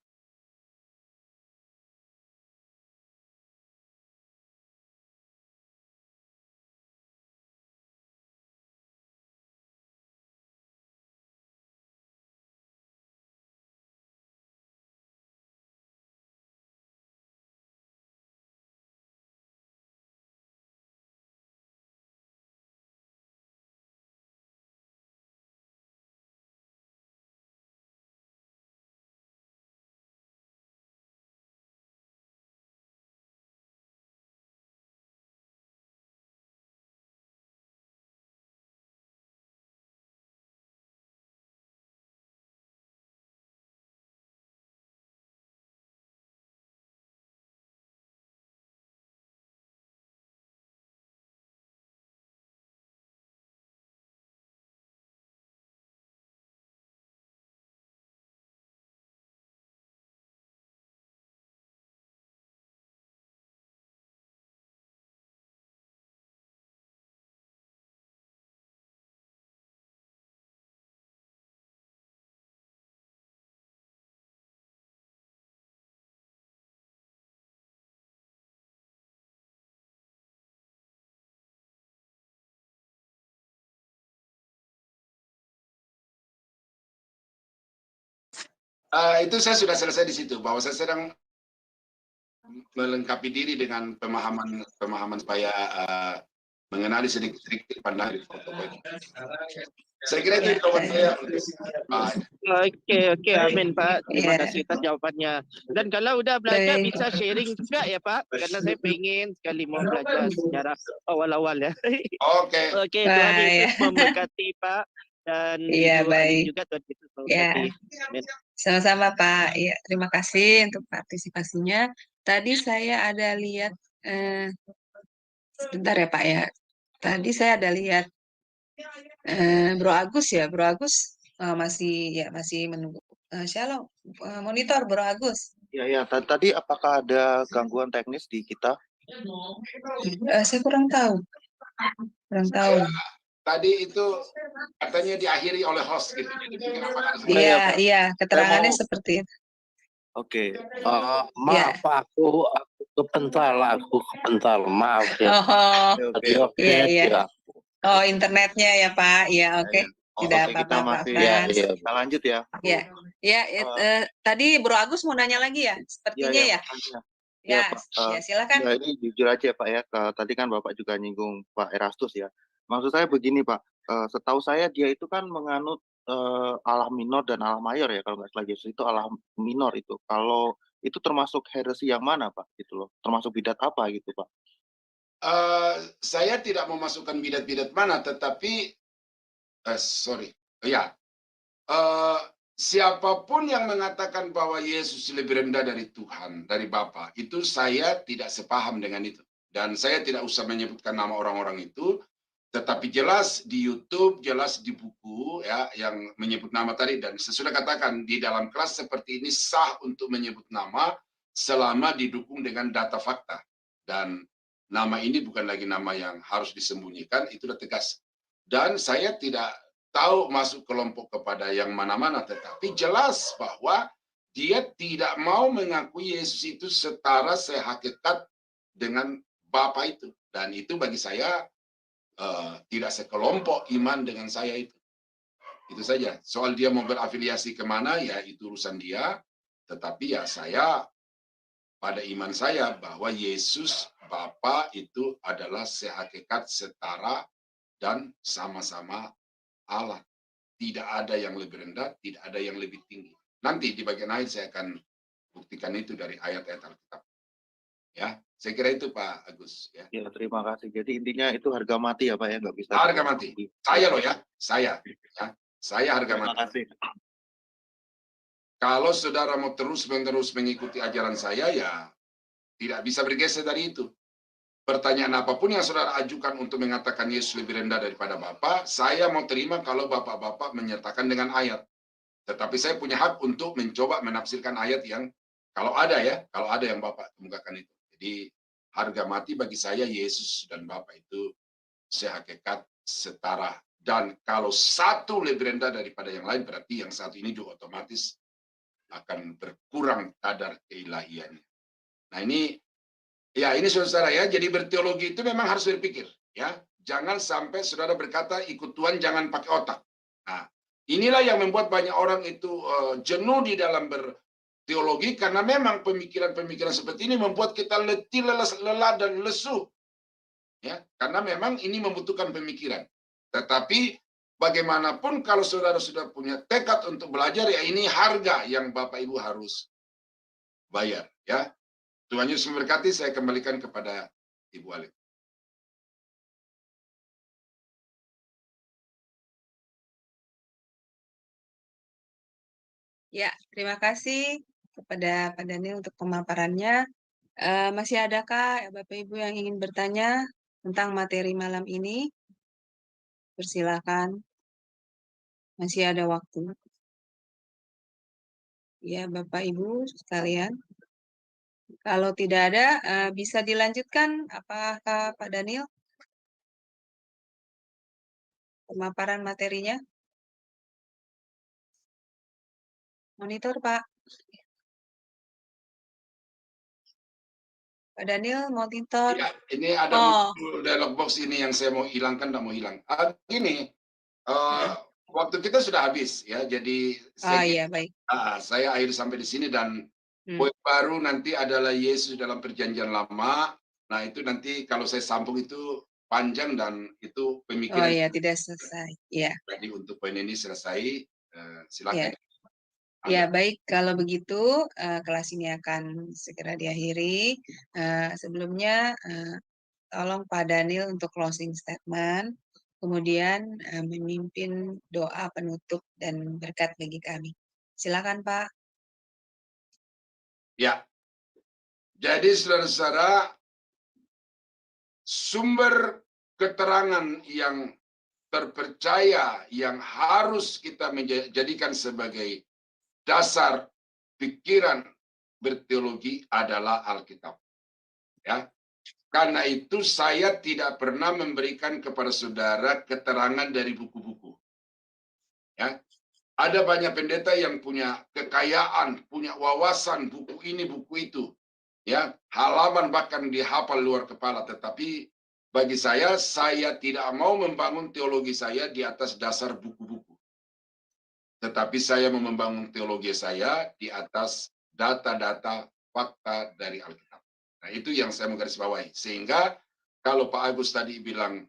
Speaker 6: Itu saya sudah selesai di situ, bahwa saya sedang melengkapi diri dengan pemahaman supaya mengenali sedikit-sedikit pandangan di foto. Saya kira itu
Speaker 2: Ya,
Speaker 6: jawaban saya.
Speaker 7: Oke, amin Pak. Terima
Speaker 2: Ya.
Speaker 7: kasih atas jawabannya. Dan kalau udah belajar
Speaker 2: Baik.
Speaker 7: bisa sharing juga ya Pak, karena saya pengen sekali mau belajar sejarah awal-awal ya.
Speaker 6: Oke.
Speaker 7: Oke, Tuhan
Speaker 2: Wah,
Speaker 7: Yesus
Speaker 2: ya.
Speaker 7: memberkati Pak dan
Speaker 2: Iya,
Speaker 7: Ibu Aling
Speaker 2: baik.
Speaker 7: juga Tuhan Yesus
Speaker 2: Ya,
Speaker 7: memberkati. Amin.
Speaker 2: sama-sama Pak. Ya, terima kasih untuk partisipasinya. Tadi saya ada lihat, sebentar ya Pak ya. Tadi saya ada lihat Bro Agus ya, Bro Agus masih menunggu. Shalom, monitor Bro Agus.
Speaker 5: Ya, tadi apakah ada gangguan teknis di kita?
Speaker 2: Saya kurang tahu.
Speaker 6: Tadi itu katanya diakhiri oleh host gitu. Jadi mungkin apa ada salah.
Speaker 2: Iya,
Speaker 5: Pak.
Speaker 2: iya, keterangannya
Speaker 5: mau-
Speaker 2: seperti itu.
Speaker 5: Oke.
Speaker 8: Maaf Pak, aku kepental, maaf ya.
Speaker 2: Oh,
Speaker 5: Oke.
Speaker 2: iya, iya.
Speaker 8: Ya.
Speaker 2: Oh, internetnya ya Pak. Iya, oke. Tidak
Speaker 5: Oke, kita
Speaker 2: apa-apa Pak
Speaker 5: masih
Speaker 2: Frans.
Speaker 5: kita lanjut ya.
Speaker 2: Ya, ya. Tadi Bro Agus mau nanya lagi ya, sepertinya ya.
Speaker 5: makanya.
Speaker 2: Ya,
Speaker 5: Pak.
Speaker 2: ya silakan.
Speaker 5: Ya, ini jujur aja Pak ya. Tadi kan Bapak juga nyinggung Pak Erastus ya. Maksud saya begini Pak. Setahu saya dia itu kan menganut Allah minor dan Allah mayor ya. Kalau nggak salah Yesus itu Allah minor itu. Kalau itu termasuk heresi yang mana Pak? Gitu loh. Termasuk bidat apa gitu Pak?
Speaker 6: Saya tidak memasukkan bidat-bidat mana, tetapi siapapun yang mengatakan bahwa Yesus lebih rendah dari Tuhan, dari Bapa, itu saya tidak sepaham dengan itu. Dan saya tidak usah menyebutkan nama orang-orang itu, tetapi jelas di YouTube, jelas di buku ya yang menyebut nama tadi. Dan saya sudah katakan di dalam kelas seperti ini sah untuk menyebut nama selama didukung dengan data fakta. Dan nama ini bukan lagi nama yang harus disembunyikan, itu sudah tegas. Dan saya tidak tahu masuk kelompok kepada yang mana-mana, tetapi jelas bahwa dia tidak mau mengakui Yesus itu setara sehakikat dengan Bapa itu. Dan itu bagi saya tidak sekelompok iman dengan saya itu. Itu saja. Soal dia mau berafiliasi kemana, ya itu urusan dia. Tetapi ya saya, pada iman saya bahwa Yesus Bapa itu adalah sehakikat, setara, dan sama-sama Allah. Tidak ada yang lebih rendah, tidak ada yang lebih tinggi. Nanti di bagian akhir saya akan buktikan itu dari ayat-ayat Alkitab. Ya, saya kira itu Pak Agus. Ya,
Speaker 5: terima kasih. Jadi intinya itu harga mati ya Pak ya, nggak bisa.
Speaker 6: Harga mati. Saya loh ya, saya. Ya, saya harga
Speaker 5: Terima
Speaker 6: mati.
Speaker 5: kasih.
Speaker 6: Kalau saudara mau terus-menerus mengikuti ajaran saya, ya tidak bisa bergeser dari itu. Pertanyaan apapun yang saudara ajukan untuk mengatakan Yesus lebih rendah daripada Bapa, saya mau terima kalau Bapak-Bapak menyertakan dengan ayat. Tetapi saya punya hak untuk mencoba menafsirkan ayat yang, kalau ada yang Bapak kemukakan itu. Jadi harga mati bagi saya Yesus dan Bapa itu sehakikat, setara. Dan kalau satu lebih rendah daripada yang lain, berarti yang satu ini juga otomatis akan berkurang kadar keilahiannya. Nah ini saudara ya, jadi berteologi itu memang harus berpikir ya. Jangan sampai saudara berkata ikut Tuhan jangan pakai otak. Nah, inilah yang membuat banyak orang itu jenuh di dalam berteologi karena memang pemikiran-pemikiran seperti ini membuat kita letih, lelah dan lesu. Ya, karena memang ini membutuhkan pemikiran. Tetapi bagaimanapun kalau saudara sudah punya tekad untuk belajar, ya ini harga yang Bapak Ibu harus bayar ya. Tuhan Yesus memberkati, saya kembalikan kepada Ibu Aling.
Speaker 2: Ya, terima kasih kepada Pak Daniel untuk pemaparannya. Masih adakah Bapak Ibu yang ingin bertanya tentang materi malam ini? Persilakan. Masih ada waktu. Ya, Bapak Ibu sekalian. Kalau tidak ada, bisa dilanjutkan. Apakah Pak Daniel? Pemaparan materinya. Monitor, Pak. Pak Daniel, monitor.
Speaker 6: Ya, ini ada muncul dialog box ini yang saya mau hilangkan, tidak mau hilang. Gini, waktu kita sudah habis ya, jadi
Speaker 2: Iya, baik.
Speaker 6: saya akhir sampai di sini dan poin baru nanti adalah Yesus dalam perjanjian lama. Nah itu nanti kalau saya sambung itu panjang dan itu
Speaker 2: Oh
Speaker 6: pemikiran.
Speaker 2: ya, tidak selesai. Ya,
Speaker 6: Jadi untuk poin ini selesai,
Speaker 2: ya.
Speaker 6: silakan.
Speaker 2: Ya,
Speaker 6: Anda.
Speaker 2: baik. Kalau begitu, kelas ini akan segera diakhiri. Sebelumnya, tolong Pak Daniel untuk closing statement, kemudian memimpin doa penutup dan berkat bagi kami. Silakan, Pak.
Speaker 6: Ya, jadi saudara-saudara, sumber keterangan yang terpercaya yang harus kita jadikan sebagai dasar pikiran berteologi adalah Alkitab. Ya, karena itu saya tidak pernah memberikan kepada saudara keterangan dari buku-buku. Ya, ada banyak pendeta yang punya kekayaan, punya wawasan buku ini, buku itu. Ya, halaman bahkan dihafal luar kepala. Tetapi bagi saya tidak mau membangun teologi saya di atas dasar buku-buku. Tetapi saya mau membangun teologi saya di atas data-data fakta dari Alkitab. Nah, itu yang saya menggarisbawahi. Sehingga kalau Pak Agus tadi bilang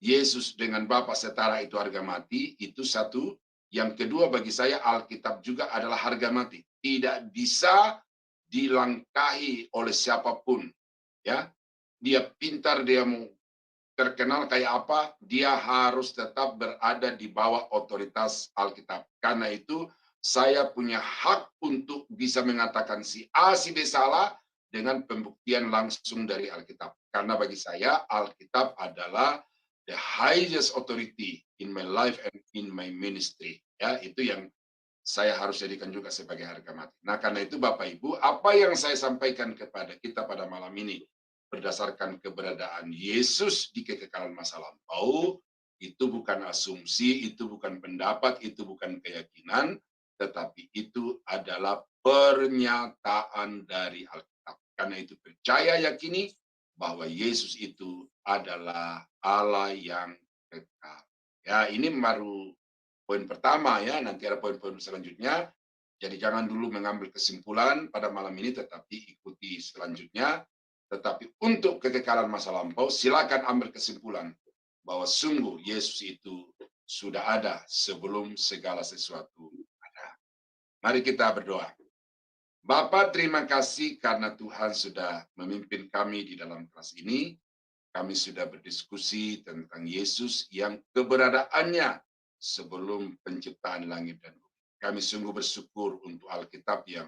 Speaker 6: Yesus dengan Bapa setara itu harga mati, itu satu. Yang kedua bagi saya Alkitab juga adalah harga mati. Tidak bisa dilangkahi oleh siapapun. Ya, dia pintar, dia mau terkenal kayak apa, dia harus tetap berada di bawah otoritas Alkitab. Karena itu saya punya hak untuk bisa mengatakan si A, si B salah dengan pembuktian langsung dari Alkitab. Karena bagi saya Alkitab adalah the highest authority in my life and in my ministry. Ya, itu yang saya harus jadikan juga sebagai harga mati. Nah, karena itu Bapak Ibu, apa yang saya sampaikan kepada kita pada malam ini berdasarkan keberadaan Yesus di kekekalan masa lampau, itu bukan asumsi, itu bukan pendapat, itu bukan keyakinan, tetapi itu adalah pernyataan dari Alkitab. Karena itu percaya yakini bahwa Yesus itu adalah Allah yang kekal. Ya, ini baru poin pertama ya, nanti ada poin-poin selanjutnya. Jadi jangan dulu mengambil kesimpulan pada malam ini, tetapi ikuti selanjutnya. Tetapi untuk kekekalan masa lampau, silakan ambil kesimpulan bahwa sungguh Yesus itu sudah ada sebelum segala sesuatu ada. Mari kita berdoa. Bapa, terima kasih karena Tuhan sudah memimpin kami di dalam kelas ini. Kami sudah berdiskusi tentang Yesus yang keberadaannya sebelum penciptaan langit dan bumi. Kami sungguh bersyukur untuk Alkitab yang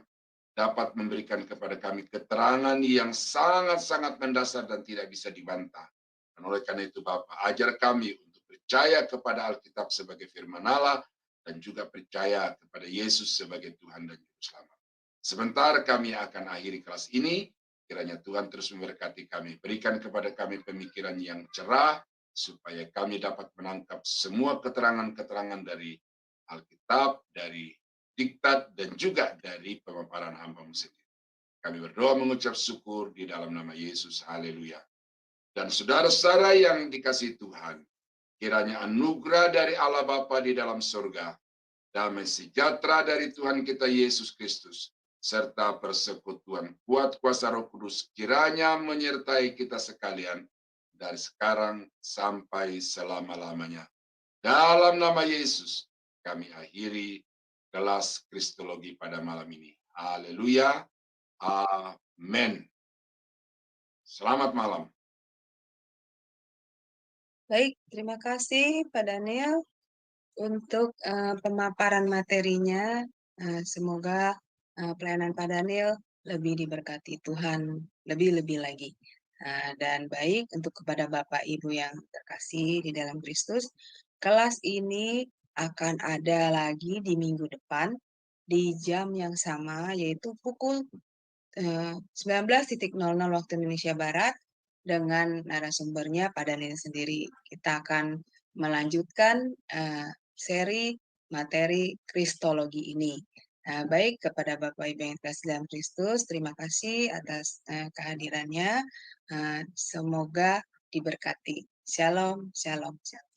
Speaker 6: dapat memberikan kepada kami keterangan yang sangat-sangat mendasar dan tidak bisa dibantah. Dan oleh karena itu Bapak, ajar kami untuk percaya kepada Alkitab sebagai firman Allah dan juga percaya kepada Yesus sebagai Tuhan dan Juru Selamat. Sebentar kami akan akhiri kelas ini. Kiranya Tuhan terus memberkati kami. Berikan kepada kami pemikiran yang cerah, supaya kami dapat menangkap semua keterangan-keterangan dari Alkitab, dari diktat, dan juga dari pemaparan hamba-Mu sendiri. Kami berdoa mengucap syukur di dalam nama Yesus. Haleluya. Dan saudara-saudara yang dikasihi Tuhan, kiranya anugerah dari Allah Bapa di dalam surga, damai sejahtera dari Tuhan kita Yesus Kristus, serta persekutuan kuat kuasa Roh Kudus kiranya menyertai kita sekalian dari sekarang sampai selama-lamanya. Dalam nama Yesus kami akhiri kelas Kristologi pada malam ini. Haleluya. Amin. Selamat malam.
Speaker 2: Baik, terima kasih Pak Daniel untuk pemaparan materinya. Semoga pelayanan Pak Daniel lebih diberkati Tuhan, lebih-lebih lagi. Dan baik untuk kepada Bapak Ibu yang terkasih di dalam Kristus, kelas ini akan ada lagi di minggu depan di jam yang sama, yaitu pukul 19.00 waktu Indonesia Barat dengan narasumbernya Pak Daniel sendiri. Kita akan melanjutkan seri materi Kristologi ini. Baik kepada Bapak Ibu yang terkasih dalam Kristus, terima kasih atas kehadirannya. Semoga diberkati. Shalom, shalom, shalom.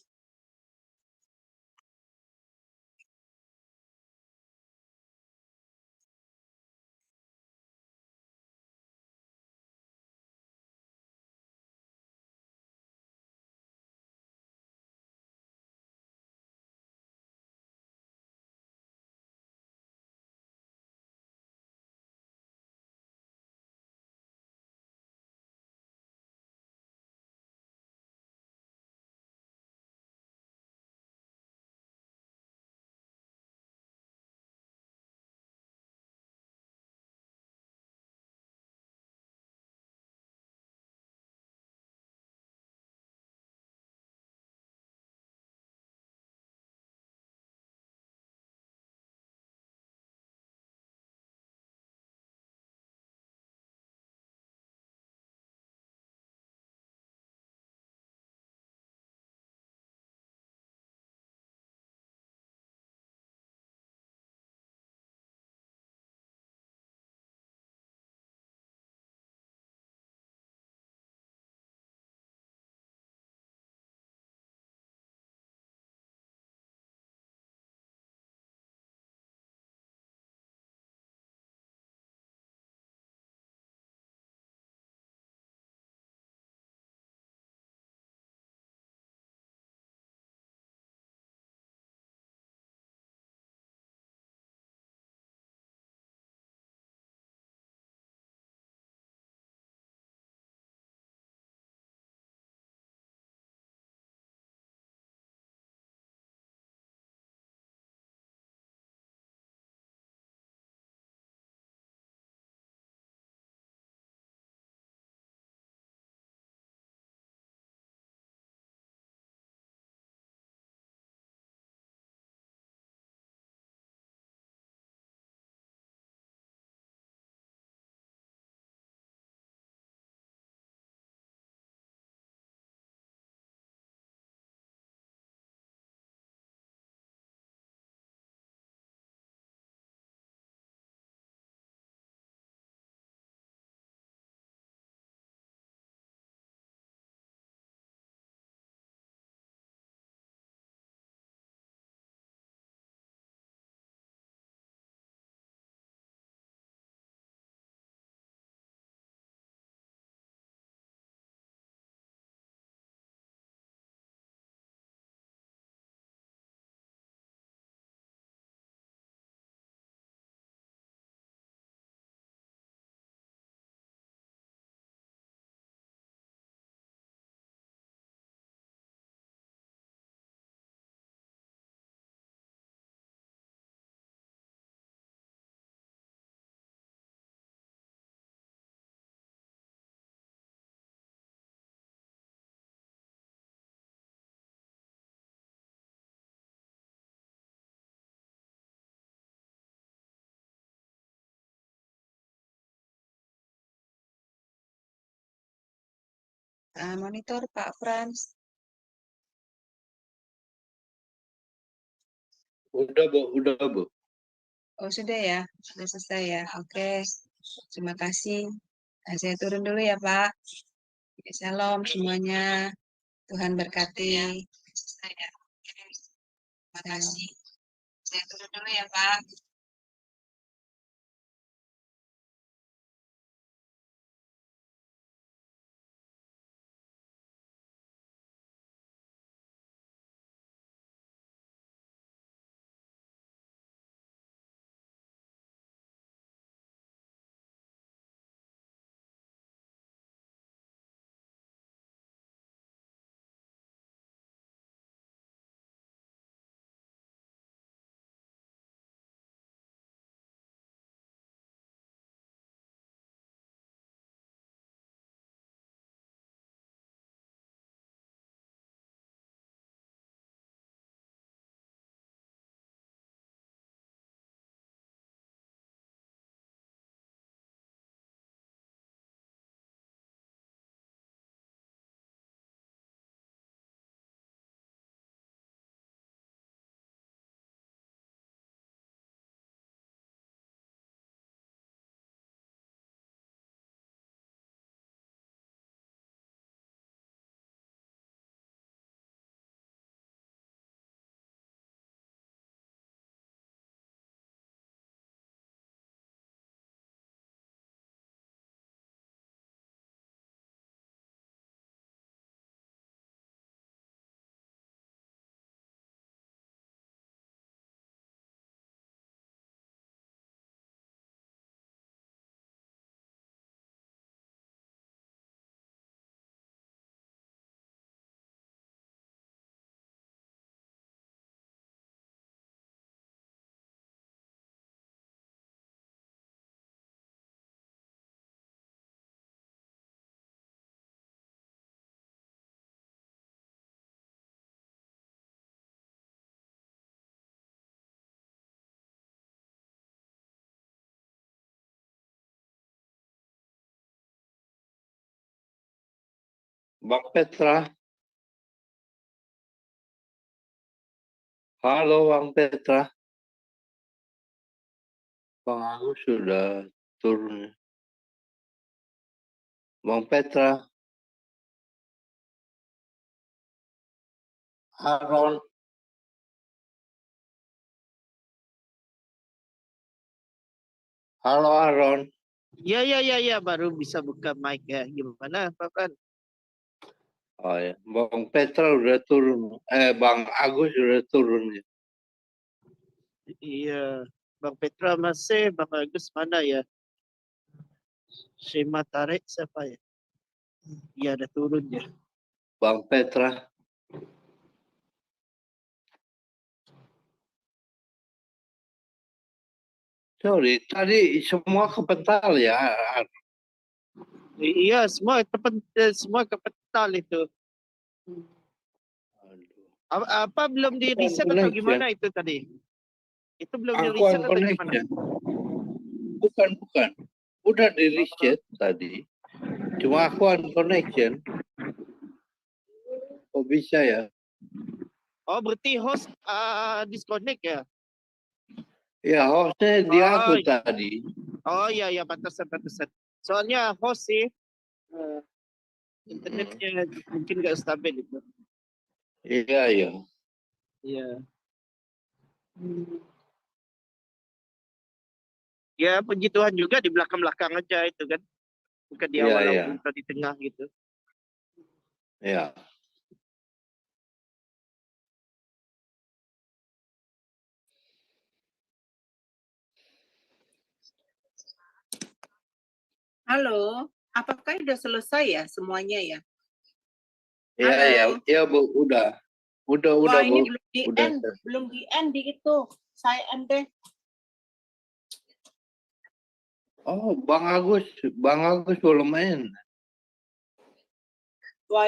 Speaker 2: Monitor Pak Frans.
Speaker 8: Udah Bu.
Speaker 2: Oh sudah ya, sudah selesai ya. Oke, terima kasih. Nah, saya turun dulu ya Pak. Shalom semuanya. Tuhan berkati. Terima kasih. Saya turun dulu ya Pak.
Speaker 8: Bang Petra. Halo Bang Petra. Bang Agus sudah turun. Bang Petra. Aaron. Halo Aaron.
Speaker 7: Ya, baru bisa buka mic ya. Gimana Pak Fran?
Speaker 8: Oh ya, Bang Petra udah turun. Bang Agus udah turun ya.
Speaker 7: Iya, Bang Petra masih, Bang Agus mana ya? Shema Tarik siapa ya? Iya, ada turun ya.
Speaker 8: Bang Petra. Sorry, tadi semua kepental ya.
Speaker 7: Iya, semua kepental itu.
Speaker 8: Aduh.
Speaker 7: Apa belum di reset atau gimana itu tadi? Itu belum di
Speaker 8: Aku
Speaker 7: reset atau gimana?
Speaker 8: Bukan. Udah di reset tadi. Cuma aku connection. Kok bisa ya?
Speaker 7: Oh, berarti host disconnect ya?
Speaker 8: Ya, hostnya dia aku
Speaker 7: Oh,
Speaker 8: tadi.
Speaker 7: Oh iya, pantesan. Soalnya host sih internetnya mungkin nggak stabil itu.
Speaker 8: Iya.
Speaker 7: Iya. Ya puji Tuhan juga di belakang aja itu kan, bukan di
Speaker 8: Iya,
Speaker 7: awal
Speaker 8: iya.
Speaker 7: atau di tengah gitu.
Speaker 8: Ya.
Speaker 9: Halo, apakah sudah selesai ya semuanya ya?
Speaker 8: Iya, Bu, udah.
Speaker 9: Wah, ini
Speaker 8: Bu.
Speaker 9: belum di
Speaker 8: Udah.
Speaker 9: end, di itu. Saya end deh.
Speaker 8: Oh, Bang Agus belum main.
Speaker 9: Wah,